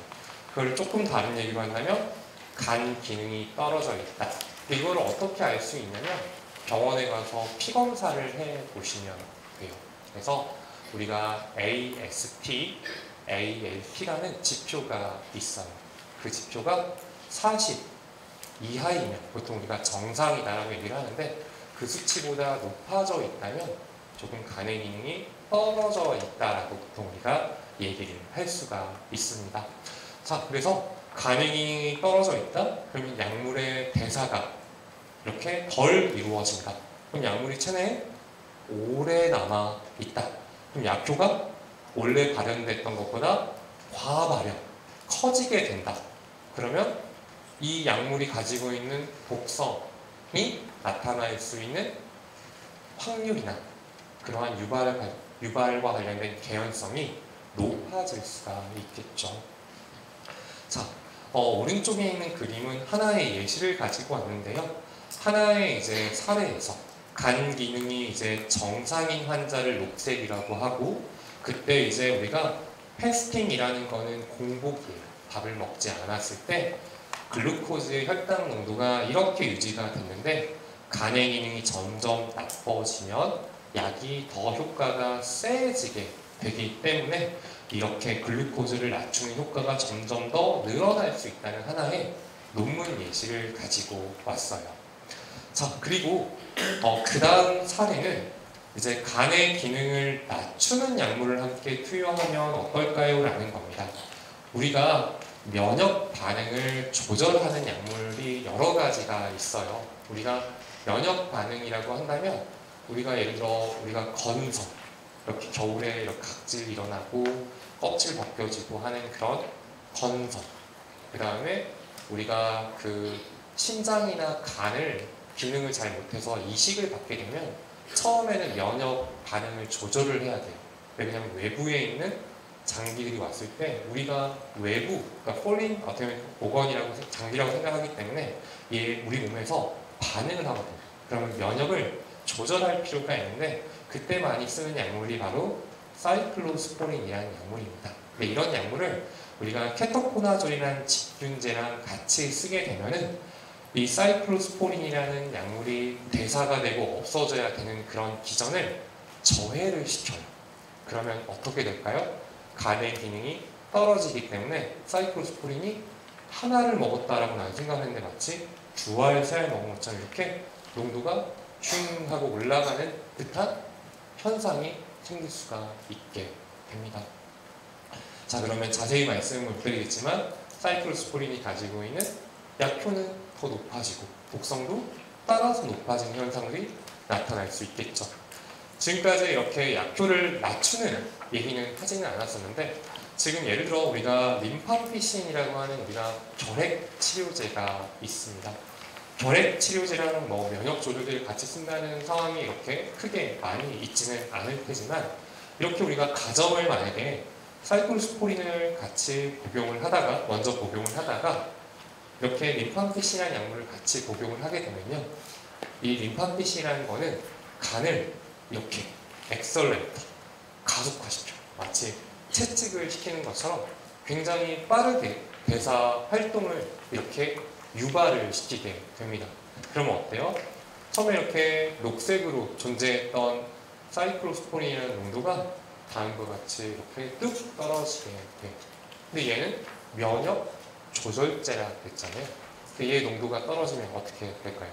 그걸 조금 다른 얘기로 한다면 간 기능이 떨어져 있다. 이걸 어떻게 알 수 있냐면 병원에 가서 피 검사를 해 보시면 돼요. 그래서 우리가 AST, ALP라는 지표가 있어요. 그 지표가 40 이하이면 보통 우리가 정상이다라고 얘기를 하는데 그 수치보다 높아져 있다면 조금 간의 기능이 떨어져 있다라고 보통 우리가 얘기를 할 수가 있습니다. 자, 그래서 간의 기능이 떨어져 있다? 그러면 약물의 대사가 이렇게 덜 이루어진다. 그럼 약물이 체내에 오래 남아 있다. 그럼 약효가 원래 발현됐던 것보다 과발현, 커지게 된다. 그러면 이 약물이 가지고 있는 독성이 나타날 수 있는 확률이나 그러한 유발과 관련된 개연성이 높아질 수가 있겠죠. 자, 오른쪽에 있는 그림은 하나의 예시를 가지고 왔는데요. 하나의 이제 사례에서 간 기능이 이제 정상인 환자를 녹색이라고 하고, 그때 이제 우리가 패스팅이라는 거는 공복이에요. 밥을 먹지 않았을 때 글루코즈의 혈당 농도가 이렇게 유지가 됐는데 간의 기능이 점점 나빠지면 약이 더 효과가 세지게 되기 때문에 이렇게 글루코즈를 낮추는 효과가 점점 더 늘어날 수 있다는 하나의 논문 예시를 가지고 왔어요. 자, 그리고 그 다음 사례는 이제 간의 기능을 낮추는 약물을 함께 투여하면 어떨까요? 라는 겁니다. 우리가 면역 반응을 조절하는 약물이 여러 가지가 있어요. 우리가 면역 반응이라고 한다면 우리가 예를 들어 우리가 건성, 이렇게 겨울에 이렇게 각질 일어나고 껍질 벗겨지고 하는 그런 건성, 그 다음에 우리가 그 신장이나 간을 기능을 잘 못해서 이식을 받게 되면 처음에는 면역 반응을 조절을 해야 돼요. 왜냐하면 외부에 있는 장기들이 왔을 때 우리가 외부, 그러니까 폴린 어떻게 보면 오건이라고 장기라고 생각하기 때문에 얘 우리 몸에서 반응을 하거든요. 그러면 면역을 조절할 필요가 있는데 그때 많이 쓰는 약물이 바로 사이클로스포린이라는 약물입니다. 근데 이런 약물을 우리가 케토코나졸이라는 직균제랑 같이 쓰게 되면은 이 사이클로스포린이라는 약물이 대사가 되고 없어져야 되는 그런 기전을 저해를 시켜요. 그러면 어떻게 될까요? 간의 기능이 떨어지기 때문에 사이클로스포린이 하나를 먹었다라고 난 생각했는데 마치 두 알, 세 알 먹은 것처럼 이렇게 농도가 슝 하고 올라가는 듯한 현상이 생길 수가 있게 됩니다. 자, 그러면 자세히 말씀을 못 드리겠지만 사이클로스포린이 가지고 있는 약효는 더 높아지고 독성도 따라서 높아지는 현상들이 나타날 수 있겠죠. 지금까지 이렇게 약효를 낮추는 얘기는 하지는 않았었는데 지금 예를 들어 우리가 림파피신이라고 하는 우리가 결핵 치료제가 있습니다. 결핵 치료제라는 뭐 면역 조절제를 같이 쓴다는 상황이 이렇게 크게 많이 있지는 않을 테지만 이렇게 우리가 가정을 만약에 사이클로스포린을 같이 복용을 하다가 먼저 복용을 하다가 이렇게 림파피신이라는 약물을 같이 복용을 하게 되면요, 이 림파피신이라는 거는 간을 이렇게 엑설렌트 가속화시켜 마치 채찍을 시키는 것처럼 굉장히 빠르게 대사 활동을 이렇게 유발을 시키게 됩니다. 그러면 어때요? 처음에 이렇게 녹색으로 존재했던 사이클로스포린이라는 농도가 다음과 같이 이렇게 뚝 떨어지게 돼요. 근데 얘는 면역 조절제라 그랬잖아요. 근데 얘 농도가 떨어지면 어떻게 될까요?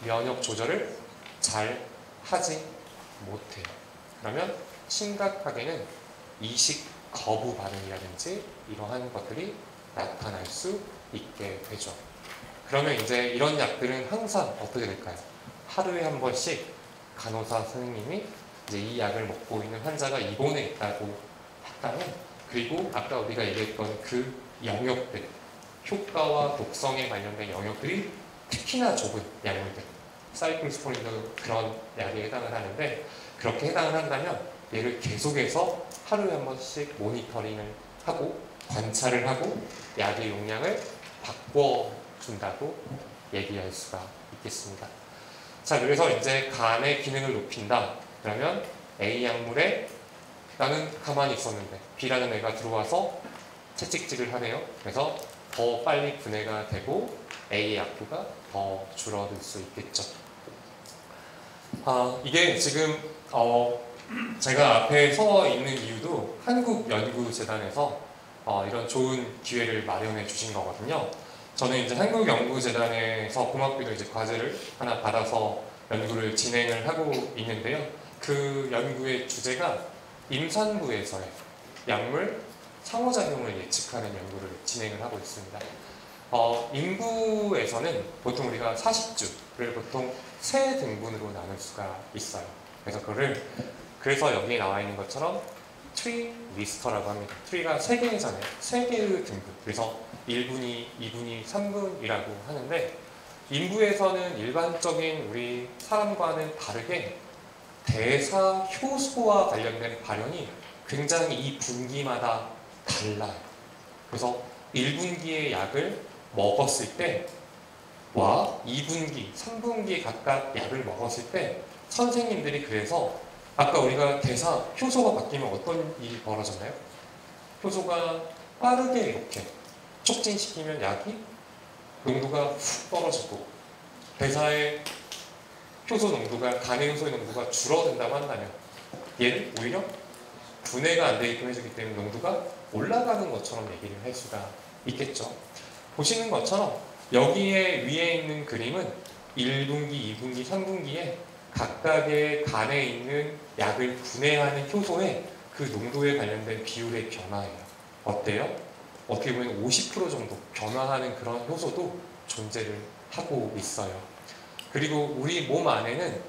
면역 조절을 잘 하지 못해요. 그러면 심각하게는 이식 거부 반응이라든지 이러한 것들이 나타날 수 있게 되죠. 그러면 이제 이런 약들은 항상 어떻게 될까요? 하루에 한 번씩 간호사 선생님이 이제 이 약을 먹고 있는 환자가 입원해 있다고 했다면, 그리고 아까 우리가 얘기했던 그 영역들, 효과와 독성에 관련된 영역들이 특히나 좁은 약물들, 사이클로스포린도 그런 약에 해당을 하는데, 그렇게 해당을 한다면 얘를 계속해서 하루에 한 번씩 모니터링을 하고 관찰을 하고 약의 용량을 바꿔준다고 얘기할 수가 있겠습니다. 자, 그래서 이제 간의 기능을 높인다. 그러면 A 약물에 나는 가만히 있었는데 B라는 애가 들어와서 채찍질을 하네요. 그래서 더 빨리 분해가 되고 A의 약효가 더 줄어들 수 있겠죠. 이게 지금 제가 앞에 서 있는 이유도 한국연구재단에서 이런 좋은 기회를 마련해 주신 거거든요. 저는 이제 한국연구재단에서 고맙게도 이제 과제를 하나 받아서 연구를 진행을 하고 있는데요. 그 연구의 주제가 임산부에서의 약물 상호작용을 예측하는 연구를 진행을 하고 있습니다. 인부에서는 보통 우리가 40주를 보통 세 등분으로 나눌 수가 있어요. 그래서 여기에 나와 있는 것처럼 트리 리스터라고 합니다. 트리가 3개잖아요. 3개의 등분. 그래서 1분위, 2분위, 3분이라고 하는데, 인부에서는 일반적인 우리 사람과는 다르게 대사 효소와 관련된 발현이 굉장히 이 분기마다 달라요. 그래서 1분기의 약을 먹었을 때와 2분기, 3분기 각각 약을 먹었을 때 선생님들이 그래서 아까 우리가 대사 효소가 바뀌면 어떤 일이 벌어졌나요? 효소가 빠르게 이렇게 촉진시키면 약이 농도가 훅 떨어지고 대사에 효소 농도가 간의 효소의 농도가 줄어든다고 한다면 얘를 오히려 분해가 안 되게끔 해주기 때문에 농도가 올라가는 것처럼 얘기를 할 수가 있겠죠. 보시는 것처럼 여기에 위에 있는 그림은 1분기, 2분기, 3분기에 각각의 간에 있는 약을 분해하는 효소의 그 농도에 관련된 비율의 변화예요. 어때요? 어떻게 보면 50% 정도 변화하는 그런 효소도 존재를 하고 있어요. 그리고 우리 몸 안에는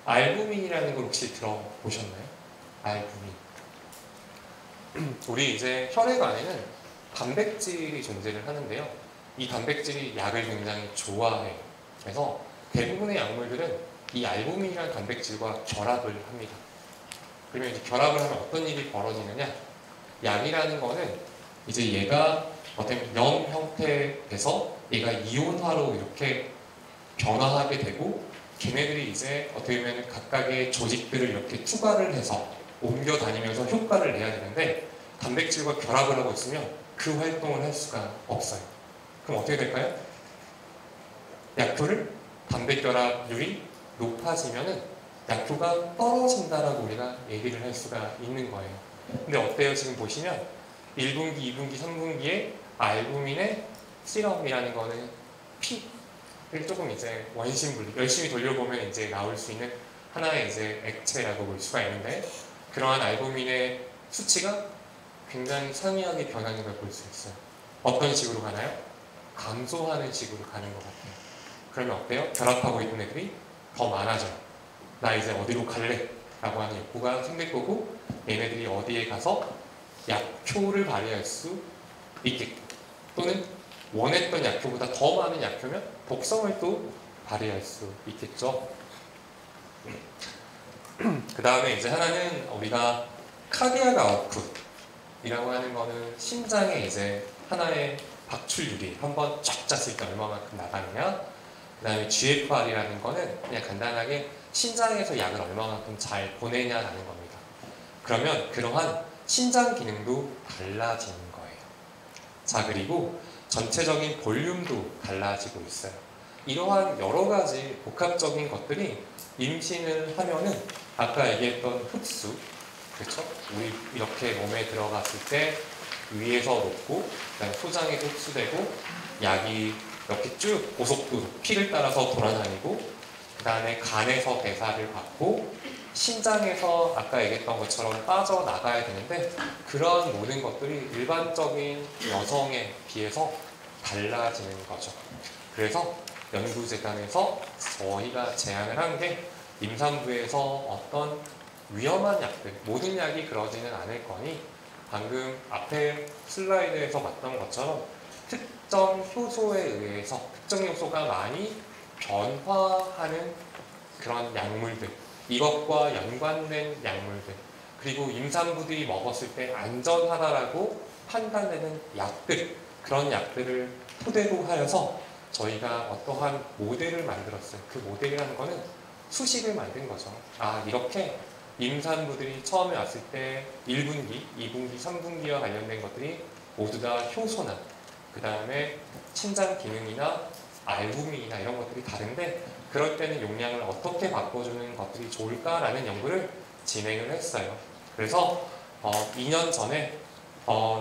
알부민이라는 걸 혹시 들어보셨나요? 알부민. 우리 이제 혈액 안에는 단백질이 존재를 하는데요. 이 단백질이 약을 굉장히 좋아해요. 그래서 대부분의 약물들은 이 알부민이라는 단백질과 결합을 합니다. 그러면 이제 결합을 하면 어떤 일이 벌어지느냐? 약이라는 거는 이제 얘가 어떤 연 형태에서 얘가 이온화로 이렇게 변화하게 되고 걔네들이 이제 어떻게 보면 각각의 조직들을 이렇게 투과를 해서 옮겨 다니면서 효과를 내야 되는데 단백질과 결합을 하고 있으면 그 활동을 할 수가 없어요. 그럼 어떻게 될까요? 약효를 단백 결합률이 높아지면은 약효가 떨어진다라고 우리가 얘기를 할 수가 있는 거예요. 근데 어때요? 지금 보시면 1분기, 2분기, 3분기에 알부민의 시럼이라는 거는 피를 조금 이제 원심분리 열심히 돌려보면 이제 나올 수 있는 하나의 이제 액체라고 볼 수가 있는데 그러한 알부민의 수치가 굉장히 상이하게 변하는 걸 볼 수 있어요. 어떤 식으로 가나요? 감소하는 식으로 가는 것 같아요. 그러면 어때요? 결합하고 있는 애들이 더 많아져요. 나 이제 어디로 갈래? 라고 하는 욕구가 생길 거고 얘네들이 어디에 가서 약효를 발휘할 수 있겠고 또는 원했던 약효보다 더 많은 약효면 독성을 또 발휘할 수 있겠죠. 그 다음에 이제 하나는 우리가 카디악 아웃풋이라고 하는 거는 심장의 이제 하나의 박출률이 한번 쫙 짰을 때 얼마만큼 나가느냐. 그 다음에 GFR이라는 거는 그냥 간단하게 심장에서 약을 얼마만큼 잘 보내냐라는 겁니다. 그러면 그러한 심장 기능도 달라지는 거예요. 자, 그리고 전체적인 볼륨도 달라지고 있어요. 이러한 여러 가지 복합적인 것들이 임신을 하면은 아까 얘기했던 흡수, 그렇죠? 우리 이렇게 몸에 들어갔을 때 위에서 놓고 그다음에 소장에도 흡수되고 약이 이렇게 쭉 고속도로 피를 따라서 돌아다니고 그 다음에 간에서 대사를 받고 심장에서 아까 얘기했던 것처럼 빠져나가야 되는데 그런 모든 것들이 일반적인 여성에 비해서 달라지는 거죠. 그래서 연구재단에서 저희가 제안을 한 게 임산부에서 어떤 위험한 약들, 모든 약이 그러지는 않을 거니 방금 앞에 슬라이드에서 봤던 것처럼 특정 효소에 의해서 특정 효소가 많이 변화하는 그런 약물들, 이것과 연관된 약물들, 그리고 임산부들이 먹었을 때 안전하다라고 판단되는 약들, 그런 약들을 토대로 하여서 저희가 어떠한 모델을 만들었어요. 그 모델이라는 거는 수식을 만든 거죠. 아, 이렇게 임산부들이 처음에 왔을 때 1분기, 2분기, 3분기와 관련된 것들이 모두 다 효소나 그 다음에 심장 기능이나 알부민이나 이런 것들이 다른데 그럴 때는 용량을 어떻게 바꿔주는 것들이 좋을까라는 연구를 진행을 했어요. 그래서 2년 전에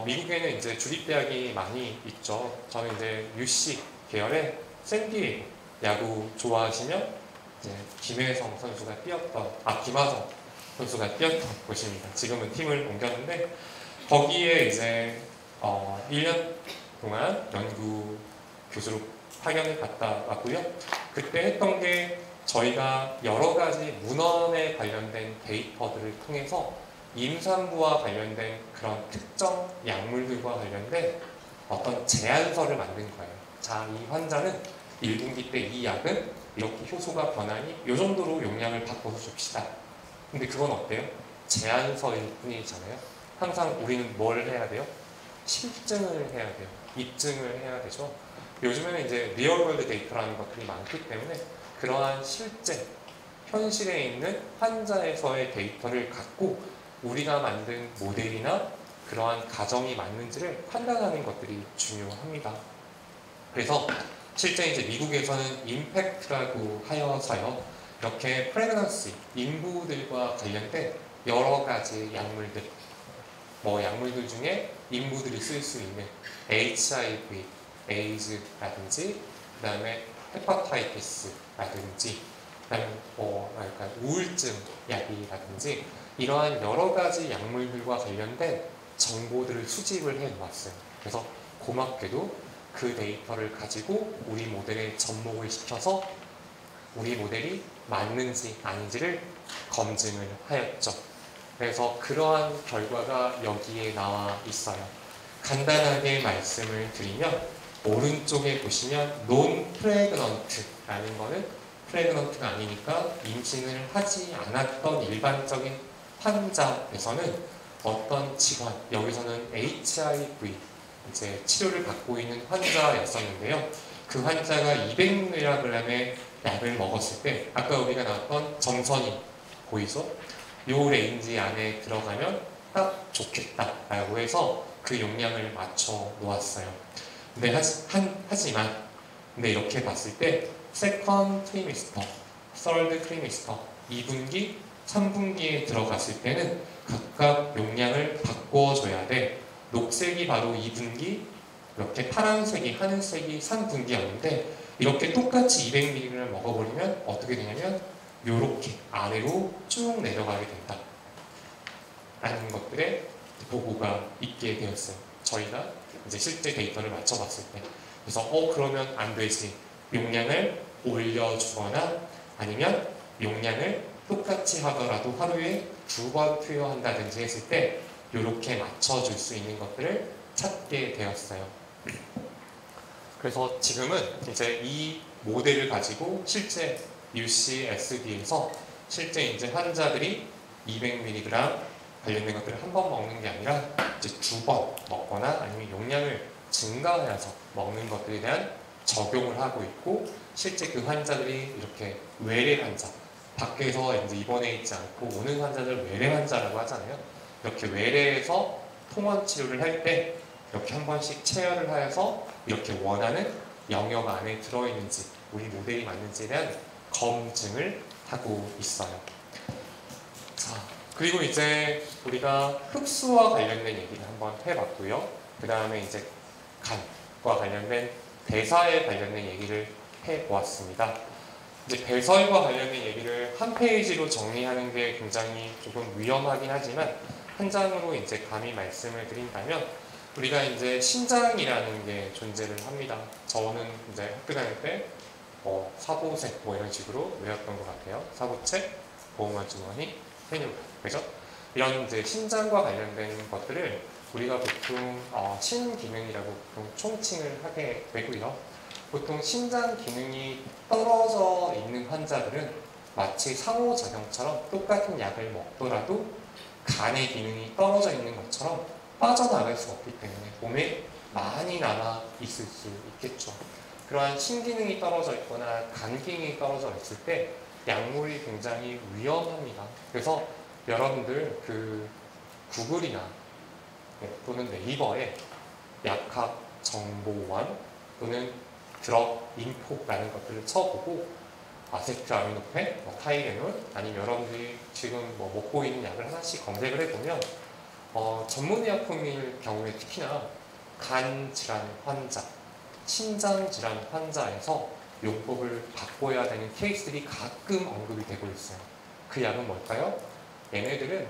미국에는 이제 주립대학이 많이 있죠. 저는 이제 UC 계열의 샌디에이고 야구 좋아하시면 이제 김혜성 선수가 뛰었던 김하성 선수가 뛰었던 곳입니다. 지금은 팀을 옮겼는데 거기에 이제 1년 동안 연구 교수로 파견을 갔다 왔고요. 그때 했던 게 저희가 여러 가지 문헌에 관련된 데이터들을 통해서 임산부와 관련된 그런 특정 약물들과 관련된 어떤 제안서를 만든 거예요. 자, 이 환자는 1분기 때 이 약은 이렇게 효소가 변하니 이 정도로 용량을 바꿔서 줍시다. 근데 그건 어때요? 제안서일 뿐이잖아요. 항상 우리는 뭘 해야 돼요? 실증을 해야 돼요. 입증을 해야 되죠. 요즘에는 이제 리얼월드 데이터라는 것들이 많기 때문에 그러한 실제, 현실에 있는 환자에서의 데이터를 갖고 우리가 만든 모델이나 그러한 가정이 맞는지를 판단하는 것들이 중요합니다. 그래서 실제 이제 미국에서는 임팩트라고 하여서요. 이렇게 프레그넌시, 인부들과 관련된 여러 가지 약물들, 뭐 약물들 중에 인부들이 쓸 수 있는 HIV, 에이즈라든지, 그 다음에 헤파타이티스라든지, 그다음에 뭐 약간 우울증 약이라든지 이러한 여러 가지 약물들과 관련된 정보들을 수집을 해 놓았어요. 그래서 고맙게도 그 데이터를 가지고 우리 모델에 접목을 시켜서 우리 모델이 맞는지 아닌지를 검증을 하였죠. 그래서 그러한 결과가 여기에 나와 있어요. 간단하게 말씀을 드리면 오른쪽에 보시면 논 프레그넌트라는 거는 프레그넌트가 아니니까 임신을 하지 않았던 일반적인 환자에서는 어떤 질환, 여기서는 HIV 이제 치료를 받고 있는 환자였었는데요. 그 환자가 200mg의 약을 먹었을 때 아까 우리가 나왔던 점선이 보이죠? 요 레인지 안에 들어가면 딱 좋겠다라고 해서 그 용량을 맞춰 놓았어요. 근데 하지만 근데 이렇게 봤을 때 세컨드 트리미스터, 서드 트리미스터, 2분기, 3분기에 들어갔을 때는 각각 용량을 바꿔줘야 돼. 녹색이 바로 2분기, 이렇게 파란색이, 하늘색이 3분기였는데 이렇게 똑같이 200mg를 먹어버리면 어떻게 되냐면 이렇게 아래로 쭉 내려가게 된다 라는 것들의 보고가 있게 되었어요. 저희가 이제 실제 데이터를 맞춰봤을 때. 그래서 그러면 안 되지. 용량을 올려주거나 아니면 용량을 똑같이 하더라도 하루에 2번 투여한다든지 했을 때 이렇게 맞춰줄 수 있는 것들을 찾게 되었어요. 그래서 지금은 이제 이 모델을 가지고 실제 UCSD에서 실제 이제 환자들이 200mg 관련된 것들을 한 번 먹는 게 아니라 이제 2번 먹거나 아니면 용량을 증가해서 먹는 것들에 대한 적용을 하고 있고 실제 그 환자들이 이렇게 외래 환자, 밖에서 이제 입원해 있지 않고 오는 환자들 외래 환자라고 하잖아요. 이렇게 외래에서 통원 치료를 할 때 이렇게 한 번씩 체열을 하여서 이렇게 원하는 영역 안에 들어있는지 우리 모델이 맞는지에 대한 검증을 하고 있어요. 자, 그리고 이제 우리가 흡수와 관련된 얘기를 한번 해봤고요. 그 다음에 이제 간과 관련된 배설에 관련된 얘기를 해보았습니다. 이제 배설과 관련된 얘기를 한 페이지로 정리하는 게 굉장히 조금 위험하긴 하지만 한 장으로 이제 감히 말씀을 드린다면 우리가 이제 신장이라는 게 존재를 합니다. 저는 이제 학교 다닐 때 사보색 뭐 이런 식으로 외웠던 것 같아요. 사보책, 보호막 주머니, 페뉴, 그죠? 이런 이제 신장과 관련된 것들을 우리가 보통 신기능이라고 보통 총칭을 하게 되고요. 보통 신장 기능이 떨어져 있는 환자들은 마치 상호작용처럼 똑같은 약을 먹더라도 간의 기능이 떨어져 있는 것처럼 빠져나갈 수 없기 때문에 몸에 많이 남아 있을 수 있겠죠. 그러한 신기능이 떨어져 있거나 간 기능이 떨어져 있을 때 약물이 굉장히 위험합니다. 그래서 여러분들 그 구글이나 또는 네이버에 약학 정보원 또는 드럭 인포라는 것들을 쳐보고 아세트아미노펜, 타이레놀 아니면 여러분들이 지금 먹고 있는 약을 하나씩 검색을 해보면 전문의약품일 경우에 특히나 간 질환 환자, 신장 질환 환자에서 용법을 바꿔야 되는 케이스들이 가끔 언급이 되고 있어요. 그 약은 뭘까요? 얘네들은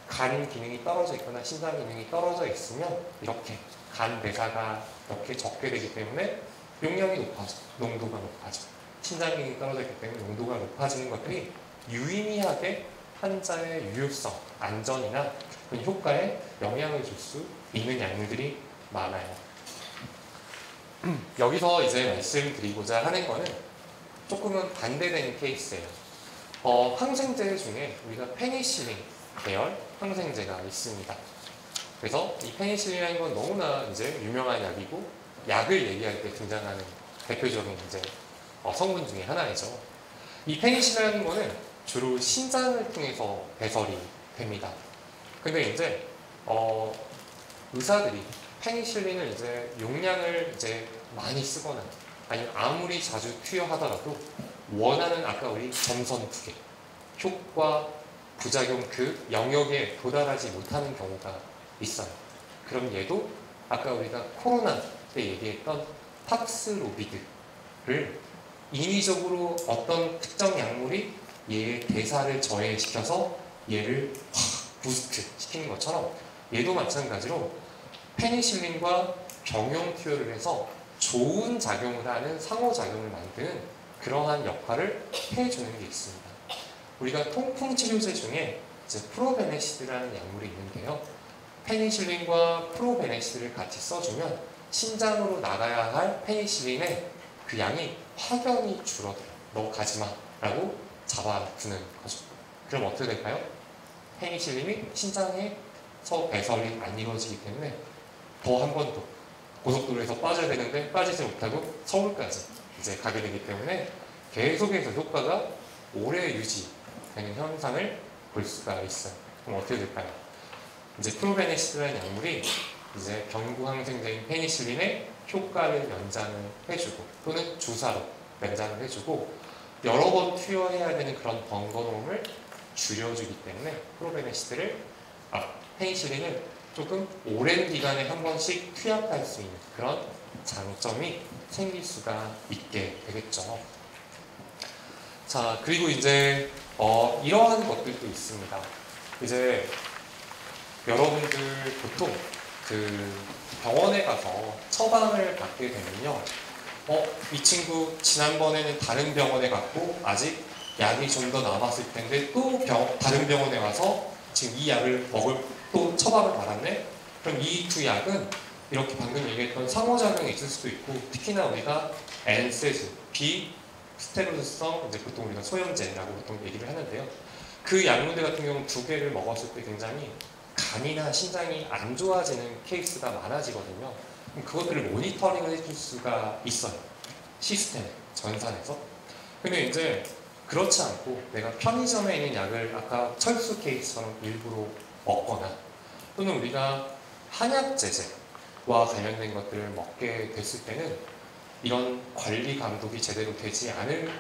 간 기능이 떨어져 있거나 신장 기능이 떨어져 있으면 이렇게 간 대사가 이렇게 적게 되기 때문에 용량이 높아져, 농도가 높아져. 신장 기능이 떨어져 있기 때문에 농도가 높아지는 것들이 유의미하게 환자의 유효성, 안전이나 그런 효과에 영향을 줄 수 있는 약물들이 많아요. 여기서 이제 말씀드리고자 하는 거는 조금은 반대되는 케이스예요. 항생제 중에 우리가 페니실린 계열 항생제가 있습니다. 그래서 이 페니실린이라는 건 너무나 이제 유명한 약이고 약을 얘기할 때 등장하는 대표적인 이제 성분 중에 하나이죠. 이 페니실린이라는 거는 주로 신장을 통해서 배설이 됩니다. 근데 이제 의사들이 페니실린을 이제 용량을 이제 많이 쓰거나 아니면 아무리 자주 투여하더라도 원하는 아까 우리 점선 두 개, 효과, 부작용 그 영역에 도달하지 못하는 경우가 있어요. 그럼 얘도 아까 우리가 코로나 때 얘기했던 팍스로비드를 인위적으로 어떤 특정 약물이 얘의 대사를 저해시켜서 얘를 확 부스트 시키는 것처럼 얘도 마찬가지로 페니실린과 병용 투여를 해서 좋은 작용을 하는 상호작용을 만드는 그러한 역할을 해주는 게 있습니다. 우리가 통풍 치료제 중에 이제 프로베네시드라는 약물이 있는데요. 페니실린과 프로베네시드를 같이 써주면 신장으로 나가야 할 페니실린의 그 양이 확연히 줄어들어요. 너 가지마 라고 잡아두는 거죠. 그럼 어떻게 될까요? 페니실린이 신장에서 배설이 안 이루어지기 때문에 더 한 번 더 고속도로에서 빠져야 되는데 빠지지 못하고 서울까지 이제 가게 되기 때문에 계속해서 효과가 오래 유지되는 현상을 볼 수가 있어요. 그럼 어떻게 될까요? 이제 프로베네시드라는 약물이 이제 경구항생제인 페니실린의 효과를 연장을 해주고 또는 주사로 연장을 해주고 여러 번 투여해야 되는 그런 번거로움을 줄여주기 때문에 페니실린을 조금 오랜 기간에 한 번씩 투약할 수 있는 그런 장점이 생길 수가 있게 되겠죠. 자, 그리고 이제 이러한 것들도 있습니다. 이제 여러분들 보통 그 병원에 가서 처방을 받게 되면요. 이 친구 지난번에는 다른 병원에 갔고 아직 약이 좀 더 남았을 텐데 또 다른 병원에 와서 지금 이 약을 또 처방을 받았네? 그럼 이 두 약은 이렇게 방금 얘기했던 상호작용이 있을 수도 있고 특히나 우리가 NSAID, 비스테로이드성 이제 보통 우리가 소염제라고 보통 얘기를 하는데요. 그 약물들 같은 경우는 두 개를 먹었을 때 굉장히 간이나 신장이 안 좋아지는 케이스가 많아지거든요. 그럼 그것들을 모니터링을 해줄 수가 있어요. 시스템, 전산에서. 근데 이제 그렇지 않고 내가 편의점에 있는 약을 아까 철수 케이스처럼 일부러 먹거나 또는 우리가 한약제제와 관련된 것들을 먹게 됐을 때는 이런 관리 감독이 제대로 되지 않을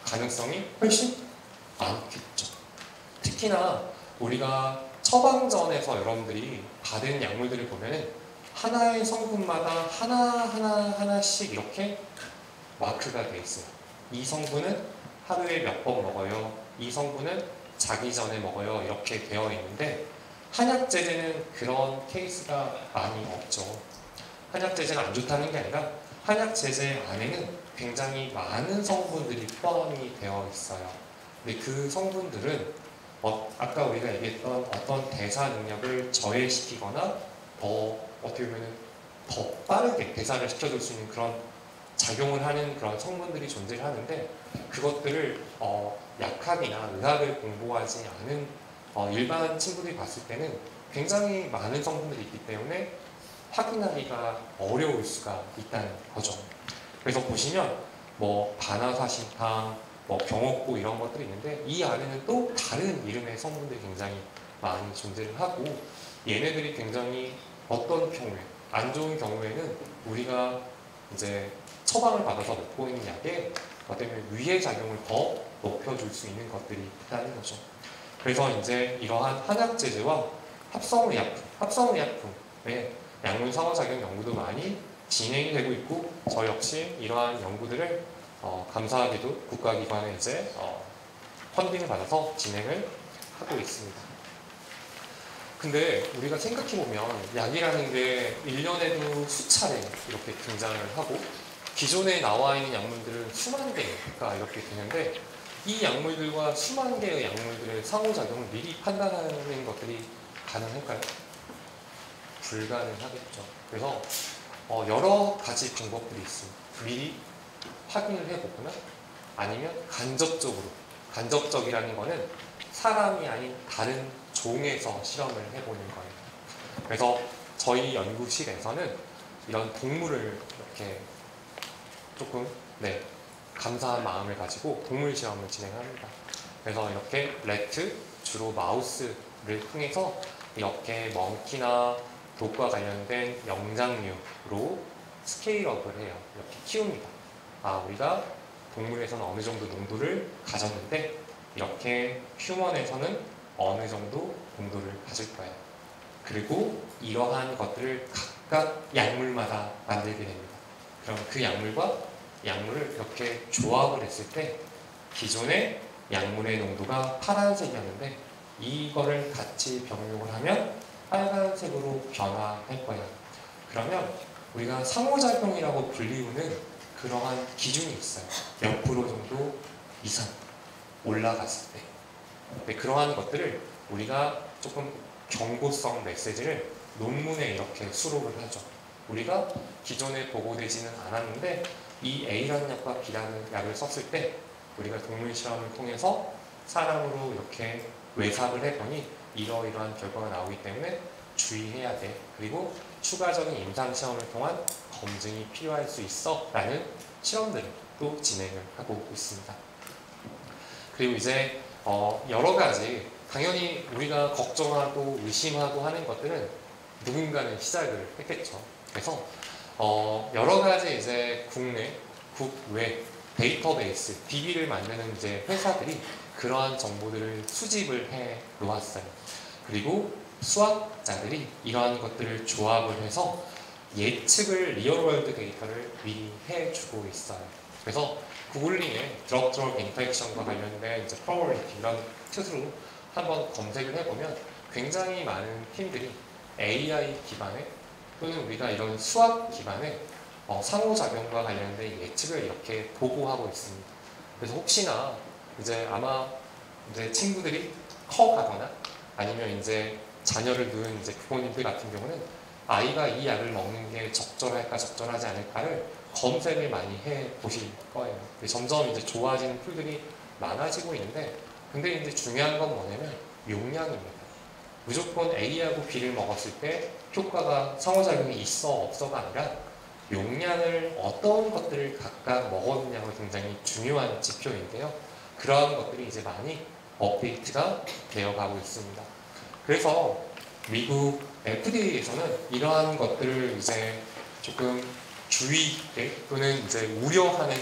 가능성이 훨씬 많겠죠. 특히나 우리가 처방전에서 여러분들이 받은 약물들을 보면은 하나의 성분마다 하나씩 이렇게 마크가 되어 있어요. 이 성분은 하루에 몇 번 먹어요. 이 성분은 자기 전에 먹어요. 이렇게 되어 있는데 한약제제는 그런 케이스가 많이 없죠. 한약제제가 안 좋다는 게 아니라 한약제제 안에는 굉장히 많은 성분들이 포함이 되어 있어요. 근데 그 성분들은 아까 우리가 얘기했던 어떤 대사 능력을 저해시키거나 어떻게 보면 더 빠르게 대사를 시켜줄 수 있는 그런 작용을 하는 그런 성분들이 존재를 하는데 그것들을 약학이나 의학을 공부하지 않은 일반 친구들이 봤을 때는 굉장히 많은 성분들이 있기 때문에 확인하기가 어려울 수가 있다는 거죠. 그래서 보시면 바나사신탕, 병옥고 이런 것들이 있는데 이 안에는 또 다른 이름의 성분들이 굉장히 많이 존재를 하고 얘네들이 굉장히 어떤 경우에 안 좋은 경우에는 우리가 이제 처방을 받아서 먹고 있는 약에 어떤 위해 작용을 더 높여줄 수 있는 것들이 있다는 거죠. 그래서 이제 이러한 한약제제와 합성의약품의 약물 상호작용 연구도 많이 진행이 되고 있고 저 역시 이러한 연구들을 감사하게도 국가기관에 이제 펀딩을 받아서 진행을 하고 있습니다. 근데 우리가 생각해보면 약이라는 게 1년에도 수차례 이렇게 등장을 하고 기존에 나와 있는 약물들은 수만 개가 이렇게 되는데 이 약물들과 수만 개의 약물들의 상호작용을 미리 판단하는 것들이 가능할까요? 불가능하겠죠. 그래서 여러 가지 방법들이 있습니다. 미리 확인을 해보거나 아니면 간접적이라는 거는 사람이 아닌 다른 종에서 실험을 해보는 거예요. 그래서 저희 연구실에서는 이런 동물을 이렇게 조금 감사한 마음을 가지고 동물 실험을 진행합니다. 그래서 이렇게 레트, 주로 마우스를 통해서 이렇게 멍키나 독과 관련된 영장류로 스케일업을 해요. 이렇게 키웁니다. 우리가 동물에서는 어느 정도 농도를 가졌는데 이렇게 휴먼에서는 어느 정도 농도를 가질 거예요. 그리고 이러한 것들을 각각 약물마다 만들게 됩니다. 그럼 그 약물과 약물을 이렇게 조합을 했을 때 기존의 약물의 농도가 파란색이었는데 이거를 같이 병용을 하면 빨간색으로 변화할 거예요. 그러면 우리가 상호작용이라고 불리우는 그러한 기준이 있어요. 몇 프로 정도 이상 올라갔을 때. 근데 그러한 것들을 우리가 조금 경고성 메시지를 논문에 이렇게 수록을 하죠. 우리가 기존에 보고되지는 않았는데 이 A라는 약과 B라는 약을 썼을 때 우리가 동물 실험을 통해서 사람으로 이렇게 외삽을 해보니 이러이러한 결과가 나오기 때문에 주의해야 돼. 그리고 추가적인 임상 시험을 통한 검증이 필요할 수 있어 라는 실험들을 또 진행을 하고 있습니다. 그리고 이제 여러 가지 당연히 우리가 걱정하고 의심하고 하는 것들은 누군가는 시작을 했겠죠. 그래서 여러 가지 이제 국내, 국외 데이터베이스, DB를 만드는 이제 회사들이 그러한 정보들을 수집을 해 놓았어요. 그리고 수학자들이 이러한 것들을 조합을 해서 예측을 리얼월드 데이터를 미리 해주고 있어요. 그래서 구글링에 드럭 인터액션과 관련된 이제 프로버빌리티 이런 뜻으로 한번 검색을 해보면 굉장히 많은 팀들이 AI 기반의 또는 우리가 이런 수학 기반의 상호작용과 관련된 예측을 이렇게 보고하고 있습니다. 그래서 혹시나 이제 아마 이제 친구들이 커가거나 아니면 이제 자녀를 둔 이제 부모님들 같은 경우는 아이가 이 약을 먹는 게 적절할까 적절하지 않을까를 검색을 많이 해 보실 거예요. 점점 이제 좋아지는 툴들이 많아지고 있는데 근데 이제 중요한 건 뭐냐면 용량입니다. 무조건 A하고 B를 먹었을 때 효과가 상호작용이 있어 없어가 아니라 용량을 어떤 것들을 각각 먹었느냐가 굉장히 중요한 지표인데요. 그러한 것들이 이제 많이 업데이트가 되어가고 있습니다. 그래서 미국 FDA에서는 이러한 것들을 이제 조금 주의를 또는 이제 우려하는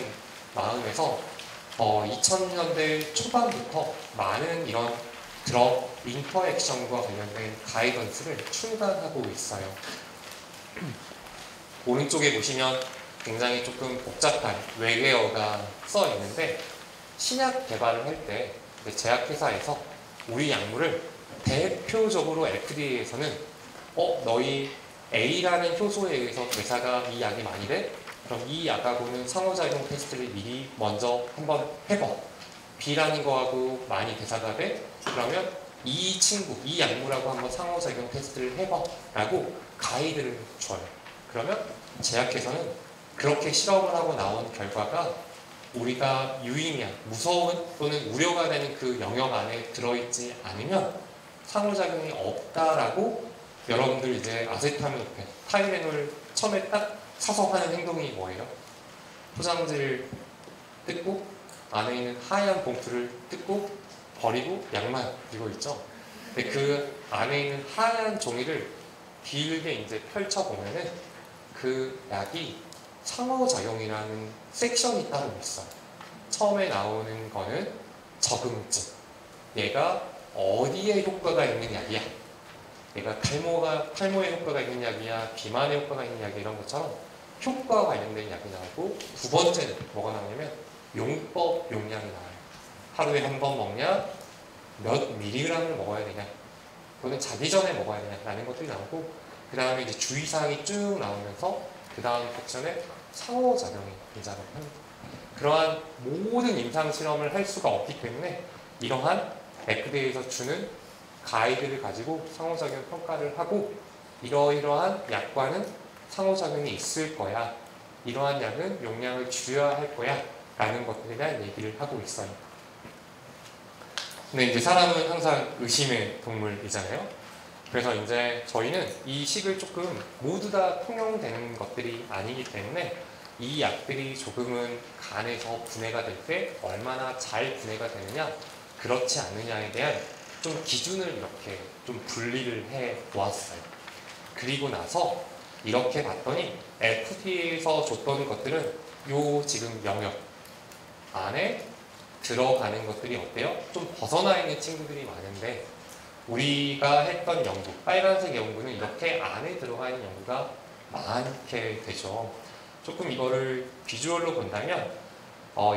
마음에서 2000년대 초반부터 많은 이런 드럭 인터액션과 관련된 가이던스를 출간하고 있어요. 오른쪽에 보시면 굉장히 조금 복잡한 외계어가 써 있는데 신약 개발을 할 때 제약회사에서 우리 약물을 대표적으로 FDA에서는 너희 A라는 효소에 의해서 대사가 이 약이 많이 돼? 그럼 이 약하고는 상호작용 테스트를 미리 먼저 한번 해봐. B라는 거하고 많이 대사가 돼? 그러면 이 친구, 이 약물하고 한번 상호작용 테스트를 해봐 라고 가이드를 줘요. 그러면 제약회사는 그렇게 실험을 하고 나온 결과가 우리가 유의미한, 무서운 또는 우려가 되는 그 영역 안에 들어있지 않으면 상호작용이 없다라고 여러분들 이제 아세타민오펜, 타이레놀 처음에 딱 사서 하는 행동이 뭐예요? 포장지를 뜯고 안에 있는 하얀 봉투를 뜯고 버리고 약만 들고 있죠. 근데 그 안에 있는 하얀 종이를 길게 이제 펼쳐보면은 그 약이 상호작용이라는 섹션이 따로 있어요. 처음에 나오는 거는 적응증. 얘가 어디에 효과가 있는 약이야? 얘가 탈모에 효과가 있는 약이야? 비만에 효과가 있는 약이야? 이런 것처럼 효과와 관련된 약이 나오고 두 번째는 뭐가 나오냐면 용법 용량이 나와요. 하루에 한 번 먹냐? 몇 밀리그램을 먹어야 되냐? 그거는 자기 전에 먹어야 되냐? 라는 것들이 나오고 그 다음에 이제 주의사항이 쭉 나오면서 그 다음 섹션에 상호작용이 등장을 합니다. 그러한 모든 임상 실험을 할 수가 없기 때문에 이러한 FDA에서 주는 가이드를 가지고 상호작용 평가를 하고 이러이러한 약과는 상호작용이 있을 거야. 이러한 약은 용량을 줄여야 할 거야. 라는 것들에 대한 얘기를 하고 있어요. 근데 이제 사람은 항상 의심의 동물이잖아요. 그래서 이제 저희는 이 식을 조금 모두 다 통용되는 것들이 아니기 때문에 이 약들이 조금은 간에서 분해가 될 때 얼마나 잘 분해가 되느냐, 그렇지 않느냐에 대한 좀 기준을 이렇게 좀 분리를 해 보았어요. 그리고 나서 이렇게 봤더니 FDA에서 줬던 것들은 요 지금 영역, 안에 들어가는 것들이 어때요? 좀 벗어나 있는 친구들이 많은데 우리가 했던 연구, 빨간색 연구는 이렇게 안에 들어가 있는 연구가 많게 되죠. 조금 이거를 비주얼로 본다면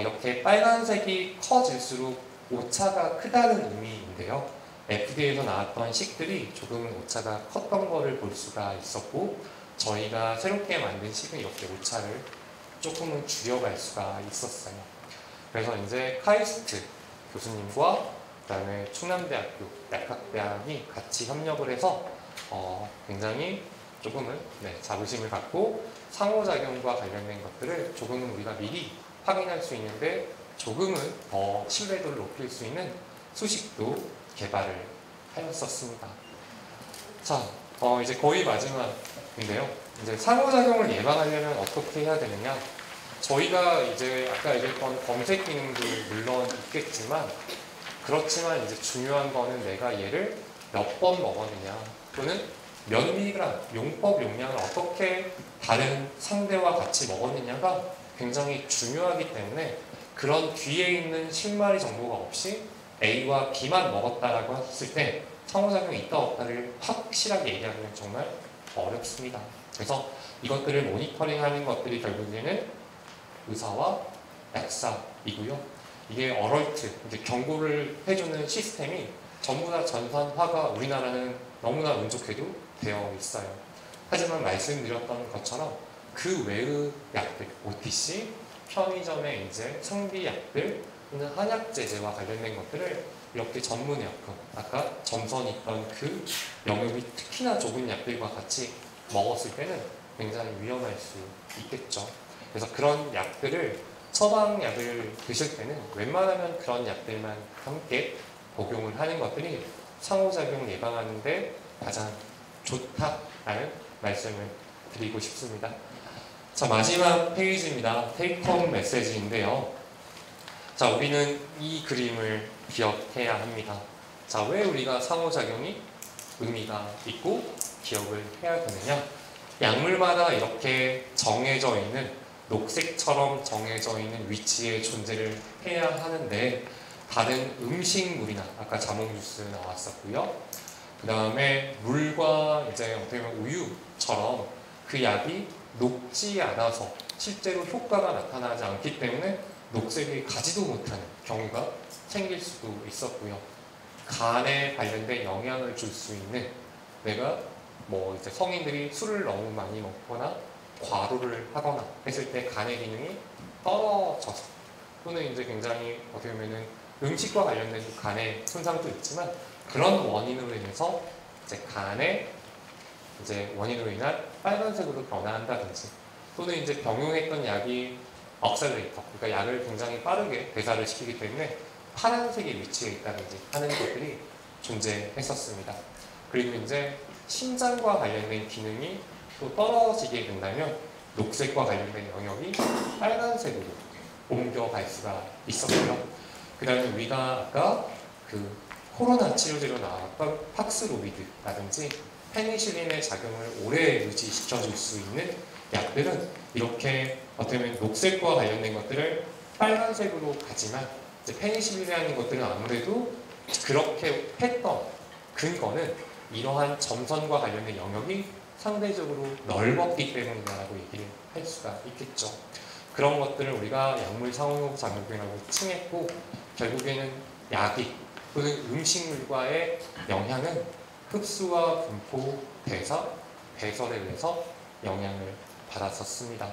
이렇게 빨간색이 커질수록 오차가 크다는 의미인데요. FDA에서 나왔던 식들이 조금은 오차가 컸던 거를 볼 수가 있었고 저희가 새롭게 만든 식은 이렇게 오차를 조금은 줄여갈 수가 있었어요. 그래서 이제 카이스트 교수님과 그다음에 충남대학교 약학대학이 같이 협력을 해서 굉장히 조금은 자부심을 갖고 상호작용과 관련된 것들을 조금은 우리가 미리 확인할 수 있는데 조금은 더 신뢰도를 높일 수 있는 수식도 개발을 하였었습니다. 자, 이제 거의 마지막인데요. 이제 상호작용을 예방하려면 어떻게 해야 되느냐? 저희가 이제 아까 얘기했던 검색 기능도 물론 있겠지만 그렇지만 이제 중요한 거는 내가 얘를 몇 번 먹었느냐 또는 몇 미리그램 용법 용량을 어떻게 다른 상대와 같이 먹었느냐가 굉장히 중요하기 때문에 그런 뒤에 있는 실마리 정보가 없이 A와 B만 먹었다라고 했을 때 상호작용이 있다 없다를 확실하게 얘기하기는 정말 어렵습니다. 그래서 이것들을 모니터링하는 것들이 결국에는 의사와 약사이고요. 이게 어럴트, 이제 경고를 해주는 시스템이 전부 다 전산화가 우리나라는 너무나 운 좋게도 되어 있어요. 하지만 말씀드렸던 것처럼 그 외의 약들, OTC, 편의점의 이제 상비약들 또는 한약제제와 관련된 것들을 이렇게 전문의 약품, 아까 점선이 있던 그 영역이 특히나 좁은 약들과 같이 먹었을 때는 굉장히 위험할 수 있겠죠. 그래서 그런 약들을 처방약을 드실 때는 웬만하면 그런 약들만 함께 복용을 하는 것들이 상호작용 예방하는데 가장 좋다라는 말씀을 드리고 싶습니다. 자, 마지막 페이지입니다. 테이크홈 메시지인데요. 자, 우리는 이 그림을 기억해야 합니다. 자, 왜 우리가 상호작용이 의미가 있고 기억을 해야 되느냐? 약물마다 이렇게 정해져 있는 녹색처럼 정해져 있는 위치에 존재를 해야 하는데 다른 음식물이나 아까 자몽 주스 나왔었고요. 그 다음에 물과 이제 어떻게 보면 우유처럼 그 약이 녹지 않아서 실제로 효과가 나타나지 않기 때문에 녹색이 가지도 못하는 경우가 생길 수도 있었고요. 간에 관련된 영향을 줄 수 있는 내가 뭐 이제 성인들이 술을 너무 많이 먹거나 과로를 하거나 했을 때 간의 기능이 떨어져서 또는 이제 굉장히 어떻게 보면은 음식과 관련된 간의 손상도 있지만 그런 원인으로 인해서 이제 간의 이제 원인으로 인한 빨간색으로 변화한다든지 또는 이제 병용했던 약이 억셀레이터, 그러니까 약을 굉장히 빠르게 배사를 시키기 때문에 파란색이 위치해 있다든지 하는 것들이 존재했었습니다. 그리고 이제 심장과 관련된 기능이 또 떨어지게 된다면 녹색과 관련된 영역이 빨간색으로 옮겨갈 수가 있었고요. 그 다음에 우리가 아까 그 코로나 치료제로 나왔던 팍스로비드라든지 페니실린의 작용을 오래 유지시켜줄 수 있는 약들은 이렇게 어떻게 보면 녹색과 관련된 것들을 빨간색으로 가지만 이제 페니실린이라는 것들은 아무래도 그렇게 했던 근거는 이러한 점선과 관련된 영역이 상대적으로 넓었기 때문이라고 얘기를 할 수가 있겠죠. 그런 것들을 우리가 약물 상호작용이라고 칭했고 결국에는 약이 또는 음식물과의 영향은 흡수와 분포, 대사, 배설에 의해서 영향을 받았었습니다.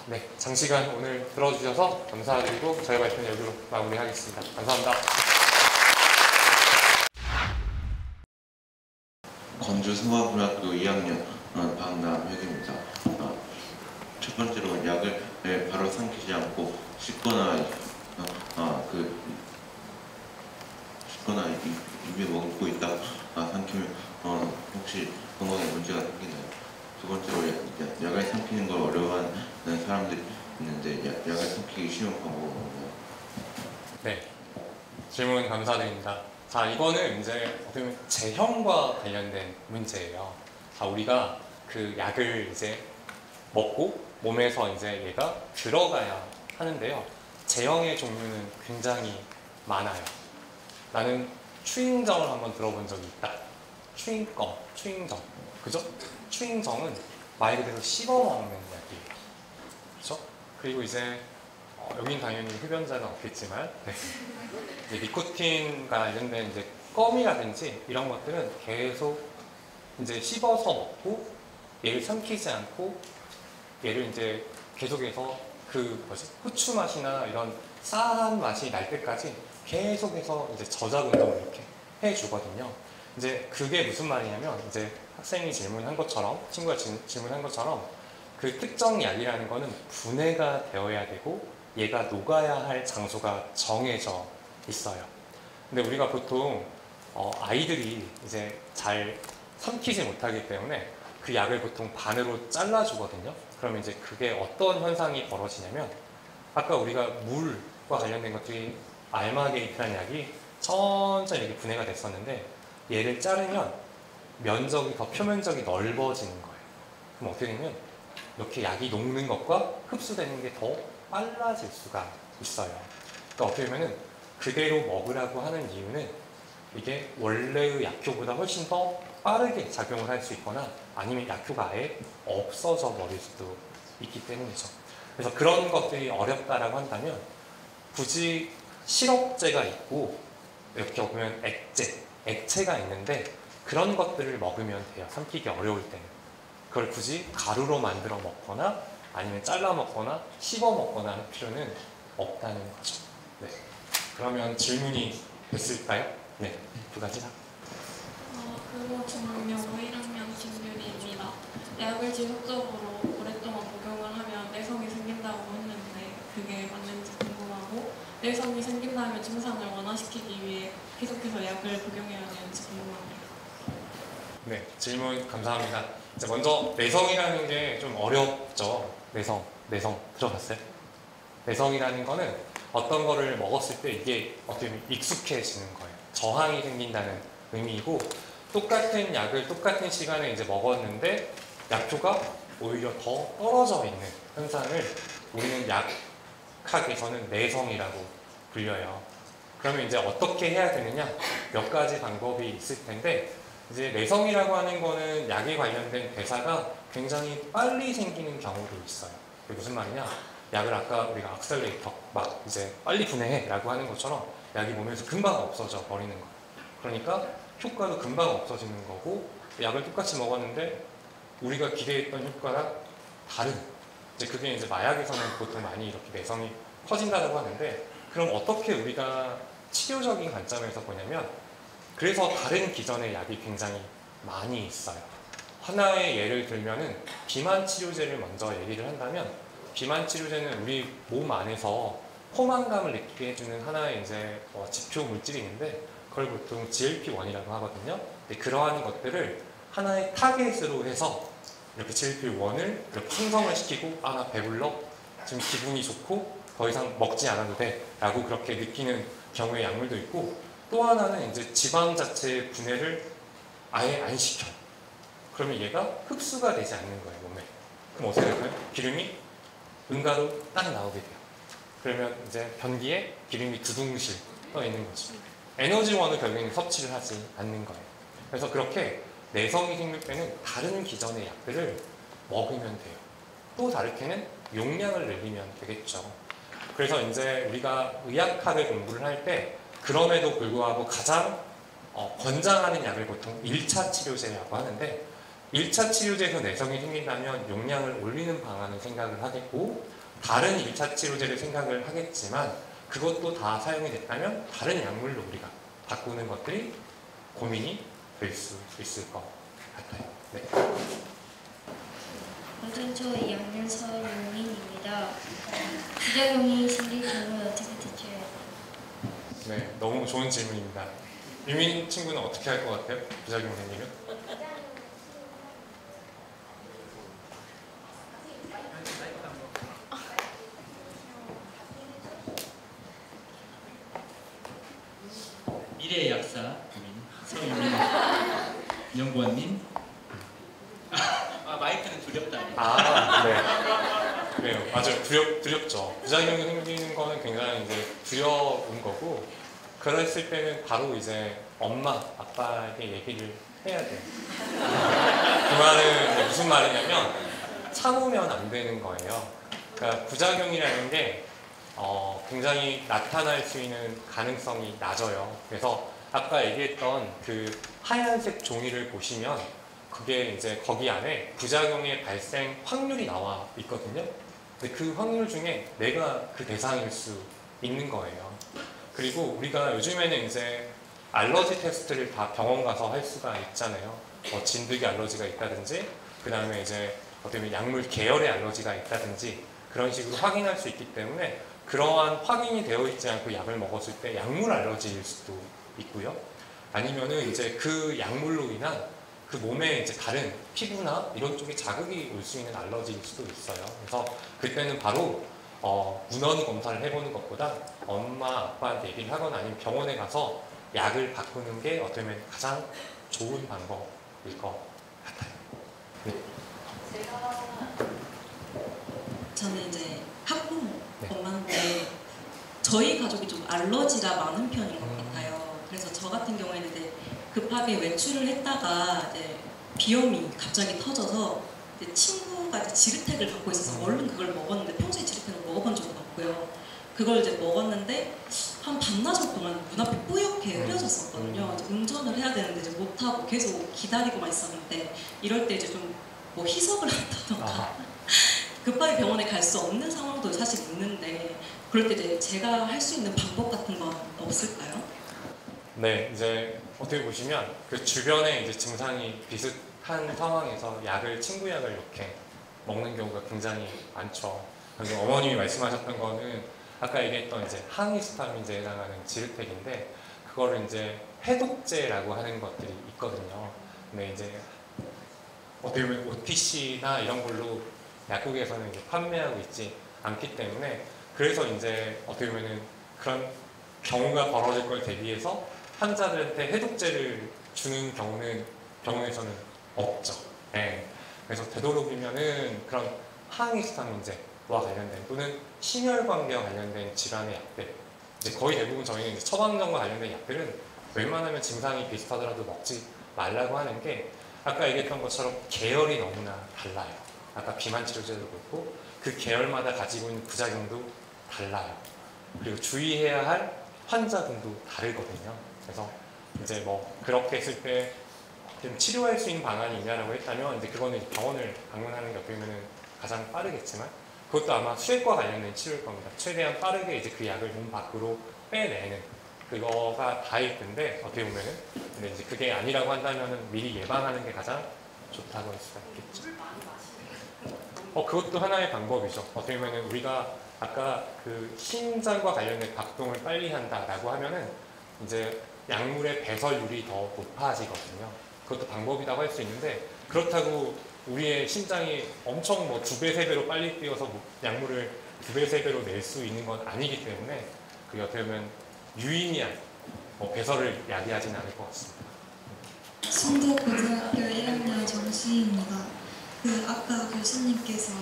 네. 장시간 오늘 들어주셔서 감사드리고 저희 발표는 여기로 마무리하겠습니다. 감사합니다. 건주 성화고등학교 2학년 박남혁입니다. 첫 번째로 약을 바로 삼키지 않고 씹거나 입에 머금고 있다 삼키면 혹시 건강에 문제가 생기나요? 두 번째로 약을 삼키는 걸 어려워하는 사람들이 있는데 약을 삼키기 쉬운 방법은 없나요? 네, 질문 감사드립니다. 자, 이거는 이제 어떻게 보면 제형과 관련된 문제예요. 자, 우리가 그 약을 이제 먹고 몸에서 이제 얘가 들어가야 하는데요. 제형의 종류는 굉장히 많아요. 나는 추잉정을 한번 들어본 적이 있다. 추잉껌, 추잉정. 그죠? 추잉정은 말 그대로 씹어먹는 약이에요. 그죠? 그리고 이제 여긴 당연히 흡연자는 없겠지만 네. 이제 니코틴과 관련된 이제 껌이라든지 이런 것들은 계속 이제 씹어서 먹고 얘를 삼키지 않고 얘를 이제 계속해서 그 후추 맛이나 이런 싸한 맛이 날 때까지 계속해서 이제 저작 운동을 이렇게 해주거든요. 이제 그게 무슨 말이냐면 이제 학생이 질문한 것처럼 친구가 질문한 것처럼 그 특정 약이라는 거는 분해가 되어야 되고 얘가 녹아야 할 장소가 정해져 있어요. 근데 우리가 보통 아이들이 이제 잘 삼키지 못하기 때문에 그 약을 보통 반으로 잘라주거든요. 그러면 이제 그게 어떤 현상이 벌어지냐면 아까 우리가 물과 관련된 것들이 알마게이트라는 약이 천천히 이렇게 분해가 됐었는데 얘를 자르면 면적이 더 표면적이 넓어지는 거예요. 그럼 어떻게 되냐면 이렇게 약이 녹는 것과 흡수되는 게 더 빨라질 수가 있어요. 그러니까 어떻게 보면은 그대로 먹으라고 하는 이유는 이게 원래의 약효보다 훨씬 더 빠르게 작용을 할 수 있거나 아니면 약효가 아예 없어져 버릴 수도 있기 때문이죠. 그래서 그런 것들이 어렵다라고 한다면 굳이 시럽제가 있고 이렇게 보면 액체가 있는데 그런 것들을 먹으면 돼요. 삼키기 어려울 때는. 그걸 굳이 가루로 만들어 먹거나 아니면 잘라 먹거나 씹어 먹거나 할 필요는 없다는 거죠. 네. 그러면 질문이 됐을까요? 네, 두 가지 다. 그거 질문요 1학년 김유리입니다. 약을 지속적으로 오랫동안 복용을 하면 내성이 생긴다고 했는데 그게 맞는지 궁금하고 내성이 생긴다면 증상을 완화시키기 위해 계속해서 약을 복용해야 하는지 궁금합니다. 네, 질문 감사합니다. 이제 먼저 내성이라는 게 좀 어렵죠. 내성 들어봤어요? 내성이라는 거는 어떤 거를 먹었을 때 이게 어떻게 보면 익숙해지는 거예요. 저항이 생긴다는 의미이고 똑같은 약을 똑같은 시간에 이제 먹었는데 약효가 오히려 더 떨어져 있는 현상을 우리는 약학에서는 내성이라고 불려요. 그러면 이제 어떻게 해야 되느냐? 몇 가지 방법이 있을 텐데 이제 내성이라고 하는 거는 약에 관련된 대사가 굉장히 빨리 생기는 경우도 있어요. 그게 무슨 말이냐? 약을 아까 우리가 악셀레이터 막 이제 빨리 분해해라고 하는 것처럼 약이 몸에서 금방 없어져 버리는 거예요. 그러니까 효과도 금방 없어지는 거고 약을 똑같이 먹었는데 우리가 기대했던 효과랑 다른 이제 그게 이제 마약에서는 보통 많이 이렇게 내성이 커진다고 하는데 그럼 어떻게 우리가 치료적인 관점에서 보냐면 그래서 다른 기전의 약이 굉장히 많이 있어요. 하나의 예를 들면은 비만 치료제를 먼저 얘기를 한다면 비만 치료제는 우리 몸 안에서 포만감을 느끼게 해주는 하나의 이제 지표 물질이 있는데 그걸 보통 GLP-1이라고 하거든요. 근데 그러한 것들을 하나의 타겟으로 해서 이렇게 GLP-1을 이렇게 생성을 시키고 아, 나 배불러? 지금 기분이 좋고 더 이상 먹지 않아도 돼 라고 그렇게 느끼는 경우의 약물도 있고 또 하나는 이제 지방 자체의 분해를 아예 안 시켜요. 그러면 얘가 흡수가 되지 않는 거예요, 몸에. 그럼 어떻게 될까요? 기름이 응가로 딱 나오게 돼요. 그러면 이제 변기에 기름이 두둥실 떠 있는 거죠. 에너지원을 결국에는 섭취를 하지 않는 거예요. 그래서 그렇게 내성이 생길 때는 다른 기전의 약들을 먹으면 돼요. 또 다르게는 용량을 늘리면 되겠죠. 그래서 이제 우리가 의학학을 공부를 할 때 그럼에도 불구하고 가장 권장하는 약을 보통 1차 치료제라고 하는데 1차 치료제에서 내성이 생긴다면 용량을 올리는 방안을 생각을 하겠고 다른 1차 치료제를 생각을 하겠지만 그것도 다 사용이 됐다면 다른 약물로 우리가 바꾸는 것들이 고민이 될 수 있을 것 같아요. 네. 고등초 2학년 서유민입니다. 부작용이 생길 경우 어떻게 대처해야 돼요? 네, 너무 좋은 질문입니다. 유민 친구는 어떻게 할 것 같아요? 부작용 생기면? 미래의 약사 서유민 연구원님. 아 마이크는 두렵다. 아, 네. 그래요. 맞아요. 두렵죠. 부작용이 생기는 거는 굉장히 이제 두려운 거고, 그랬을 때는 바로 이제 엄마, 아빠에게 얘기를 해야 돼요. 그 말은 이제 무슨 말이냐면 참으면 안 되는 거예요. 그러니까 부작용이라는 게 굉장히 나타날 수 있는 가능성이 낮아요. 그래서 아까 얘기했던 그 하얀색 종이를 보시면 그게 이제 거기 안에 부작용의 발생 확률이 나와 있거든요. 근데 그 확률 중에 내가 그 대상일 수 있는 거예요. 그리고 우리가 요즘에는 이제 알러지 테스트를 다 병원 가서 할 수가 있잖아요. 진드기 알러지가 있다든지, 그 다음에 이제 어떻게 약물 계열의 알러지가 있다든지 그런 식으로 확인할 수 있기 때문에 그러한 확인이 되어 있지 않고 약을 먹었을 때 약물 알러지일 수도 있고요. 아니면은 이제 그 약물로 인한 그 몸에 이제 다른 피부나 이런 쪽에 자극이 올 수 있는 알러지일 수도 있어요. 그래서 그때는 바로 문헌 검사를 해보는 것보다 엄마, 아빠한테 얘기를 하거나 아니면 병원에 가서 약을 바꾸는 게 어떻게 보면 가장 좋은 방법일 것 같아요. 네. 저는 이제 학부모 네. 엄마인데 저희 가족이 좀 알러지가 많은 편인 것 같아요. 그래서 저 같은 경우에는 이제 급하게 외출을 했다가 이제 비염이 갑자기 터져서 이제 친구가 이제 지르텍을 갖고 있어서 얼른 그걸 먹었는데 평소에 지르텍을 먹어본 적은 없고요. 그걸 이제 먹었는데 한 반나절 동안 눈앞이 뿌옇게 흐려졌었거든요. 이제 운전을 해야 되는데 이제 못하고 계속 기다리고만 있었는데 이럴 때 이제 좀 뭐 희석을 한다던가 급하게 병원에 갈 수 없는 상황도 사실 있는데 그럴 때 이제 제가 할 수 있는 방법 같은 건 없을까요? 네, 이제 어떻게 보시면 그 주변에 이제 증상이 비슷한 상황에서 친구 약을 이렇게 먹는 경우가 굉장히 많죠. 그래서 어머님이 말씀하셨던 거는 아까 얘기했던 이제 항히스타민제에 해당하는 지르텍인데 그거를 이제 해독제라고 하는 것들이 있거든요. 근데 이제 어떻게 보면 OTC나 이런 걸로 약국에서는 이제 판매하고 있지 않기 때문에 그래서 이제 어떻게 보면은 그런 경우가 벌어질 걸 대비해서 환자들한테 해독제를 주는 경우는 병원에서는 없죠. 네. 그래서 되도록이면은 그런 항히스타민제와 관련된 또는 심혈관계와 관련된 질환의 약들, 이제 거의 대부분 저희는 이제 처방전과 관련된 약들은 웬만하면 증상이 비슷하더라도 먹지 말라고 하는 게 아까 얘기했던 것처럼 계열이 너무나 달라요. 아까 비만 치료제도 그렇고 그 계열마다 가지고 있는 부작용도 달라요. 그리고 주의해야 할 환자분도 다르거든요. 그래서 이제 뭐 그렇게 했을 때 좀 치료할 수 있는 방안이 있냐라고 했다면 이제 그거는 병원을 방문하는 게 어떻게 보면 가장 빠르겠지만 그것도 아마 수액과 관련된 치료일 겁니다. 최대한 빠르게 이제 그 약을 몸 밖으로 빼내는 그거가 다일 텐데 어떻게 보면은 근데 이제 그게 아니라고 한다면은 미리 예방하는 게 가장 좋다고 할 수가 있겠죠. 그것도 하나의 방법이죠. 어떻게 보면은 우리가 아까 그 심장과 관련된 박동을 빨리 한다라고 하면은 이제 약물의 배설률이 더 높아지거든요. 그것도 방법이라고 할 수 있는데 그렇다고 우리의 심장이 엄청 뭐 2배, 3배로 빨리 뛰어서 약물을 2배, 3배로 낼 수 있는 건 아니기 때문에 그게 어떻게 보면 유의미한 배설을 야기하지는 않을 것 같습니다. 순덕고등학교 1학년 정수희입니다. 아까 교수님께서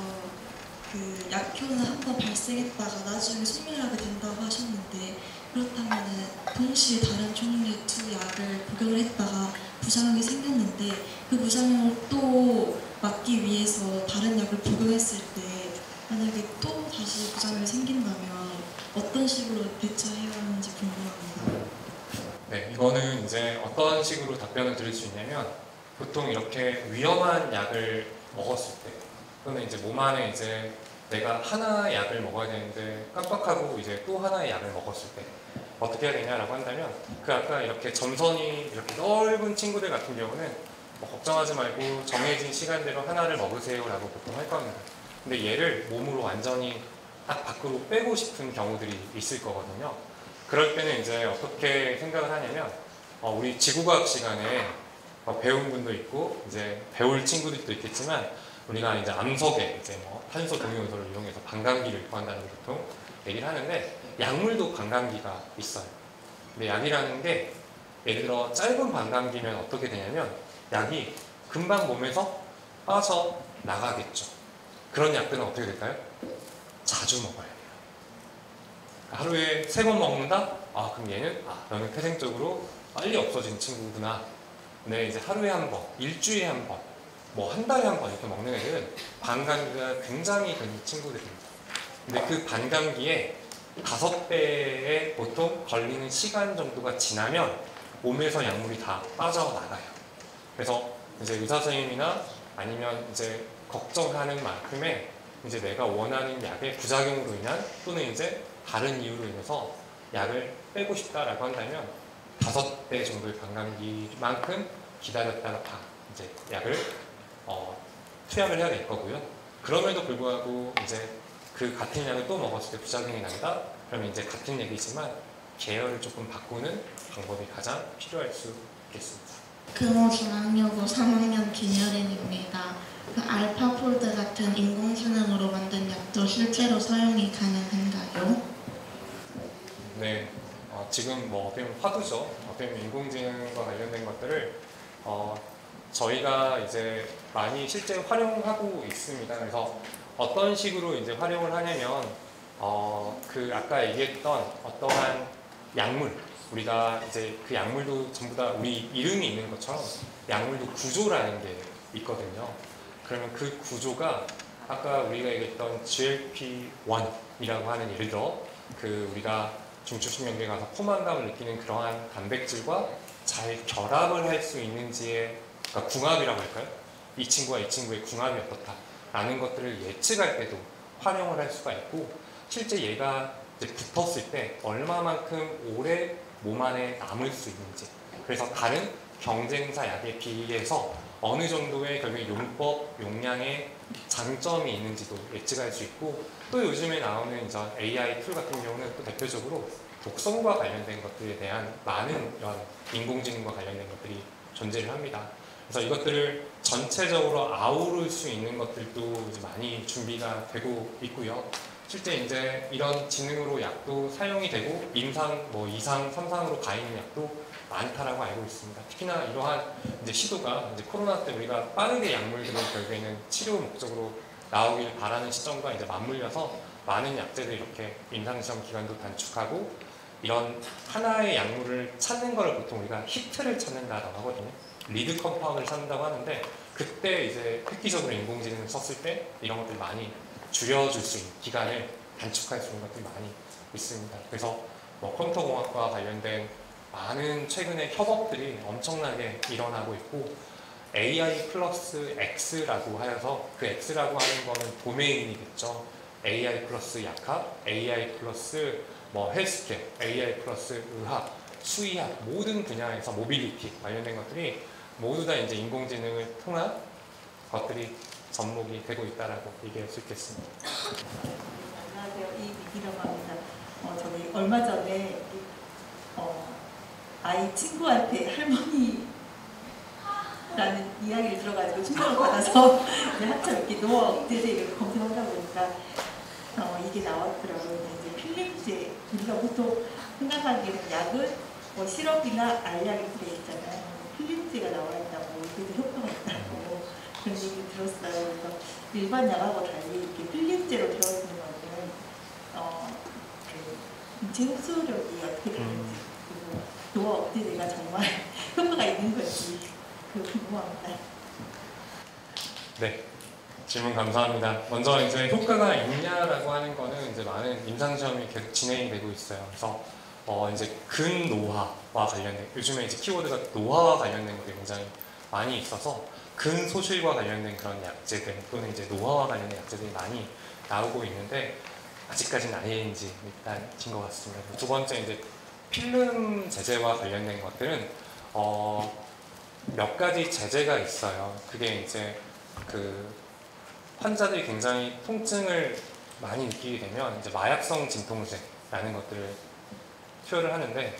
약효는 한 번 발생했다가 나중에 소멸하게 된다고 하셨는데 그렇다면 동시에 다른 종류의 두 약을 복용을 했다가 부작용이 생겼는데 그 부작용을 또 막기 위해서 다른 약을 복용했을 때 만약에 또 다시 부작용이 생긴다면 어떤 식으로 대처해야 하는지 궁금합니다. 네, 이거는 이제 어떤 식으로 답변을 드릴 수 있냐면 보통 이렇게 위험한 약을 먹었을 때 또는 이제 몸 안에 이제 내가 하나의 약을 먹어야 되는데 깜빡하고 이제 또 하나의 약을 먹었을 때 어떻게 해야 되냐라고 한다면 아까 이렇게 점선이 이렇게 넓은 친구들 같은 경우는 걱정하지 말고 정해진 시간대로 하나를 먹으세요라고 보통 할 겁니다. 근데 얘를 몸으로 완전히 딱 밖으로 빼고 싶은 경우들이 있을 거거든요. 그럴 때는 이제 어떻게 생각을 하냐면 우리 지구과학 시간에 배운 분도 있고 이제 배울 친구들도 있겠지만 우리가 이제 암석에 이제 탄소 동위 요소를 이용해서 반감기를 구한다는 걸 보통 얘기를 하는데 약물도 반감기가 있어요. 근데 약이라는 게 예를 들어 짧은 반감기면 어떻게 되냐면 약이 금방 몸에서 빠져 나가겠죠. 그런 약들은 어떻게 될까요? 자주 먹어야 돼요. 하루에 3번 먹는다? 아, 그럼 얘는 너는 태생적으로 빨리 없어진 친구구나. 근데 이제 하루에 한 번, 일주일에 한 번, 뭐 한 달에 한 번 이렇게 먹는 애들은 반감기가 굉장히 큰 친구들입니다. 근데 그 반감기에 5배에 보통 걸리는 시간 정도가 지나면 몸에서 약물이 다 빠져나가요. 그래서 이제 의사 선생님이나 아니면 이제 걱정하는 만큼의 이제 내가 원하는 약의 부작용으로 인한 또는 이제 다른 이유로 인해서 약을 빼고 싶다라고 한다면 5배 정도의 반감기만큼 기다렸다가 다 이제 약을 투약을 해야 될 거고요. 그럼에도 불구하고 이제 그 같은 약을 또 먹었을 때 부작용이 난다? 그러면 이제 같은 얘기지만 계열을 조금 바꾸는 방법이 가장 필요할 수 있겠습니다. 금호 중앙여고 3학년 김여린입니다. 그 알파폴드 같은 인공지능으로 만든 약도 실제로 사용이 가능한가요? 네, 지금 뭐 어떻게 보면 화두죠. 어떻게 보면 인공지능과 관련된 것들을 저희가 이제 많이 실제 활용하고 있습니다. 그래서 어떤 식으로 이제 활용을 하냐면 그 아까 얘기했던 어떠한 약물, 우리가 이제 그 약물도 전부 다 우리 이름이 있는 것처럼 약물도 구조라는 게 있거든요. 그러면 그 구조가 아까 우리가 얘기했던 GLP-1이라고 하는, 예를 들어 그 우리가 중추신경계에 가서 포만감을 느끼는 그러한 단백질과 잘 결합을 할 수 있는지의, 그러니까 궁합이라고 할까요? 이 친구와 이 친구의 궁합이 어떻다라는 것들을 예측할 때도 활용을 할 수가 있고, 실제 얘가 이제 붙었을 때 얼마만큼 오래 몸 안에 남을 수 있는지, 그래서 다른 경쟁사 약에 비해서 어느 정도의 결국 용법, 용량의 장점이 있는지도 예측할 수 있고, 또 요즘에 나오는 이제 AI 툴 같은 경우는 또 대표적으로 독성과 관련된 것들에 대한 많은 이런 인공지능과 관련된 것들이 존재를 합니다. 그래서 이것들을 전체적으로 아우를 수 있는 것들도 이제 많이 준비가 되고 있고요. 실제 이제 이런 지능으로 약도 사용이 되고 임상, 뭐 2상, 3상으로 가 있는 약도 많다라고 알고 있습니다. 특히나 이러한 이제 시도가 이제 코로나 때 우리가 빠르게 약물들을 결국에는 치료 목적으로 나오길 바라는 시점과 이제 맞물려서 많은 약제들이 이렇게 임상시험 기간도 단축하고, 이런 하나의 약물을 찾는 걸 보통 우리가 히트를 찾는다고 하거든요. 리드 컴파운드를 찾는다고 하는데, 그때 이제 획기적으로 인공지능을 썼을 때 이런 것들 많이 줄여줄 수 있는, 기간을 단축할 수 있는 것들이 많이 있습니다. 그래서 뭐 컴퓨터공학과 관련된 많은 최근의 협업들이 엄청나게 일어나고 있고, AI 플러스 X라고 하여서, 그 X라고 하는 거는 도메인이겠죠. AI 플러스 약학, AI 플러스 뭐 헬스케어, AI 플러스 의학, 수의학, 모든 분야에서 모빌리티 관련된 것들이 모두 다 이제 인공지능을 통한 것들이 접목이 되고 있다라고 얘기할 수 있겠습니다. 안녕하세요. 이미기라고 합니다. 저기 얼마 전에 아이 친구한테 할머니라는 이야기를 들어가지고 충격을 받아서 한참 이렇게 노화 업데이트를 검색하다 보니까 이게 나왔더라고요. 이제 필름제, 우리가 보통 생각하기에는 약은 뭐 시럽이나 알약이 들어있잖아요. 필름제가 나와 있다고, 그래도 효과가 있다고 그런 얘기 들었어요. 그래서 일반 약하고 달리 이렇게 필름제로 되어 있는 거는 그 인체 흡수력이 어떻게 되는지, 그리고 노화 업데이트가 정말 효과가 있는 건지 궁금합니다. 네. 질문 감사합니다. 먼저 이제 효과가 있냐라고 하는 거는 이제 많은 임상시험이 계속 진행이 되고 있어요. 그래서 이제 근노화와 관련된, 요즘에 이제 키워드가 노화와 관련된 것들이 굉장히 많이 있어서 근소실과 관련된 그런 약제들 또는 이제 노화와 관련된 약제들이 많이 나오고 있는데, 아직까지는 ING 일단인 것 같습니다. 두 번째, 이제 필름 제제와 관련된 것들은 몇 가지 제제가 있어요. 그게 이제 그 환자들이 굉장히 통증을 많이 느끼게 되면 이제 마약성 진통제라는 것들을 투여를 하는데,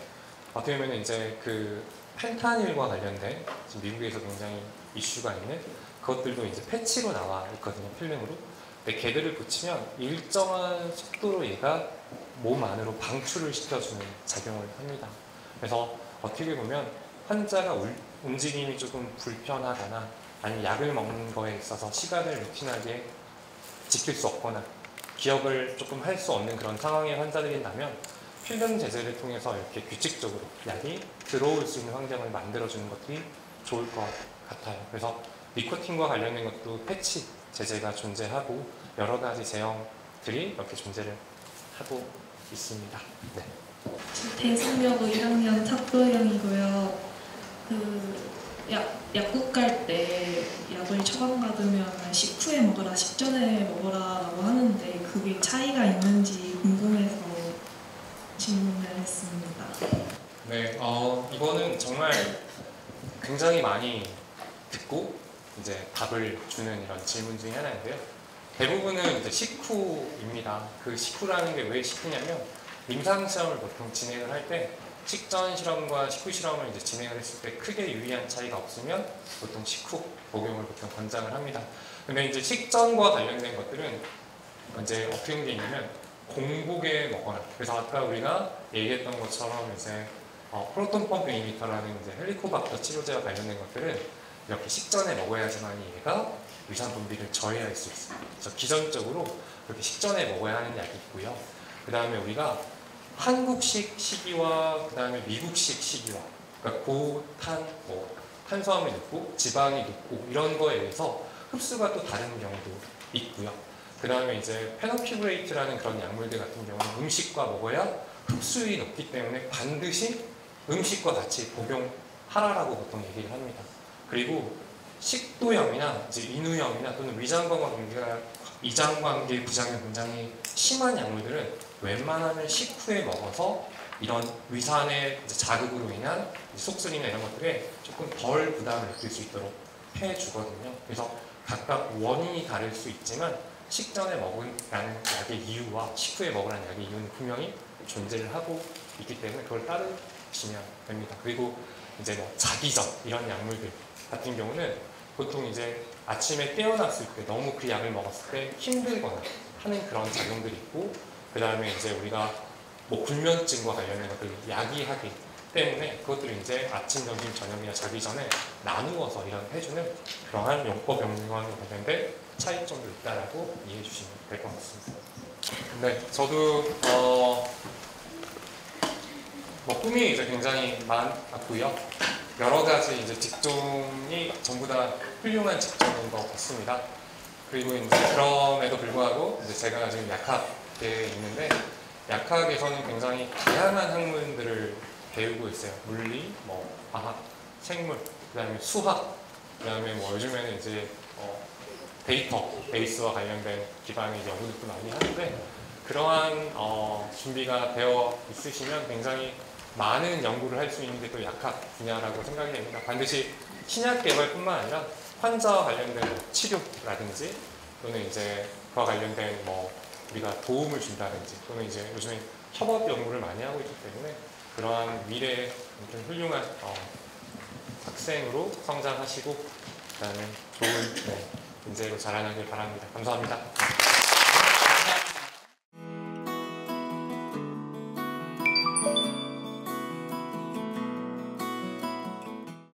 어떻게 보면 이제 그 펜타닐과 관련된 지금 미국에서 굉장히 이슈가 있는 그것들도 이제 패치로 나와 있거든요, 필름으로. 근데 걔들을 붙이면 일정한 속도로 얘가 몸 안으로 방출을 시켜주는 작용을 합니다. 그래서 어떻게 보면 환자가 움직임이 조금 불편하거나 아니면 약을 먹는 거에 있어서 시간을 루틴하게 지킬 수 없거나 기억을 조금 할 수 없는 그런 상황의 환자들이라면 필름 제제를 통해서 이렇게 규칙적으로 약이 들어올 수 있는 환경을 만들어주는 것들이 좋을 것 같아요. 그래서 니코틴과 관련된 것도 패치 제제가 존재하고 여러 가지 제형들이 이렇게 존재를 하고 있습니다. 네. 대승여고 1학년 탁도영이고요. 약국 갈 때 약을 처방받으면 식후에 먹어라, 식전에 먹어라라고 하는데 그게 차이가 있는지 궁금해서 질문을 했습니다. 네, 이거는 정말 굉장히 많이 듣고 이제 답을 주는 이런 질문 중에 하나인데요. 대부분은 이제 식후입니다. 그 식후라는 게 왜 식후냐면 임상 시험을 보통 진행을 할 때 식전 실험과 식후 실험을 이제 진행을 했을 때 크게 유의한 차이가 없으면 보통 식후 복용을 보통 권장을 합니다. 근데 이제 식전과 관련된 것들은 이제 어떻게 게 있냐면 공복에 먹거나, 그래서 아까 우리가 얘기했던 것처럼 이제 프로톤 펌프 이니비터라는 이제 헬리코박터 치료제와 관련된 것들은 이렇게 식전에 먹어야지만 얘가 위산 분비를 저해할 수 있습니다. 그래서 기전적으로 그렇게 식전에 먹어야 하는 약이 있고요. 그 다음에 우리가 한국식 식이와 그 다음에 미국식 식이와, 그러니까 고탄, 탄수화물이 높고 지방이 높고 이런 거에 의해서 흡수가 또 다른 경우도 있고요. 그 다음에 이제 페노피브레이트라는 그런 약물들 같은 경우는 음식과 먹어야 흡수율이 높기 때문에 반드시 음식과 같이 복용하라라고 보통 얘기를 합니다. 그리고 식도염이나 이제 인후염이나 또는 위장관계 부작용 굉장히 심한 약물들은 웬만하면 식후에 먹어서 이런 위산의 자극으로 인한 속쓰림이나 이런 것들에 조금 덜 부담을 느낄 수 있도록 해주거든요. 그래서 각각 원인이 다를 수 있지만 식전에 먹으라는 약의 이유와 식후에 먹으라는 약의 이유는 분명히 존재를 하고 있기 때문에 그걸 따르시면 됩니다. 그리고 이제 자기전 이런 약물들 같은 경우는 보통 이제 아침에 깨어났을 때 너무 그 약을 먹었을 때 힘들거나 하는 그런 작용들이 있고, 그 다음에 이제 우리가 불면증과 관련된 것들을 야기하기 때문에 그것들을 이제 아침, 점심, 저녁이나 자기 전에 나누어서 해주는 그러한 용법 용량과 관련된 차이점도 있다라고 이해해 주시면 될 것 같습니다. 네, 저도 꿈이 이제 굉장히 많았고요. 여러 가지 이제 직종이 전부 다 훌륭한 직종인 것 같습니다. 그리고 이제 그럼에도 불구하고 이제 제가 지금 약학계에 있는데 약학에서는 굉장히 다양한 학문들을 배우고 있어요. 물리, 과학, 생물, 그다음에 수학, 그다음에 요즘에는 이제 데이터 베이스와 관련된 기반의 연구들도 많이 하는데 그러한 준비가 되어 있으시면 굉장히 많은 연구를 할 수 있는 게 또 약학 분야라고 생각이 됩니다. 반드시 신약 개발뿐만 아니라 환자와 관련된 치료라든지 또는 이제 그와 관련된 우리가 도움을 준다든지 또는 이제 요즘에 협업 연구를 많이 하고 있기 때문에 그러한 미래의 좀 훌륭한 학생으로 성장하시고 그다음에 좋은 인재로 자라나길 바랍니다. 감사합니다.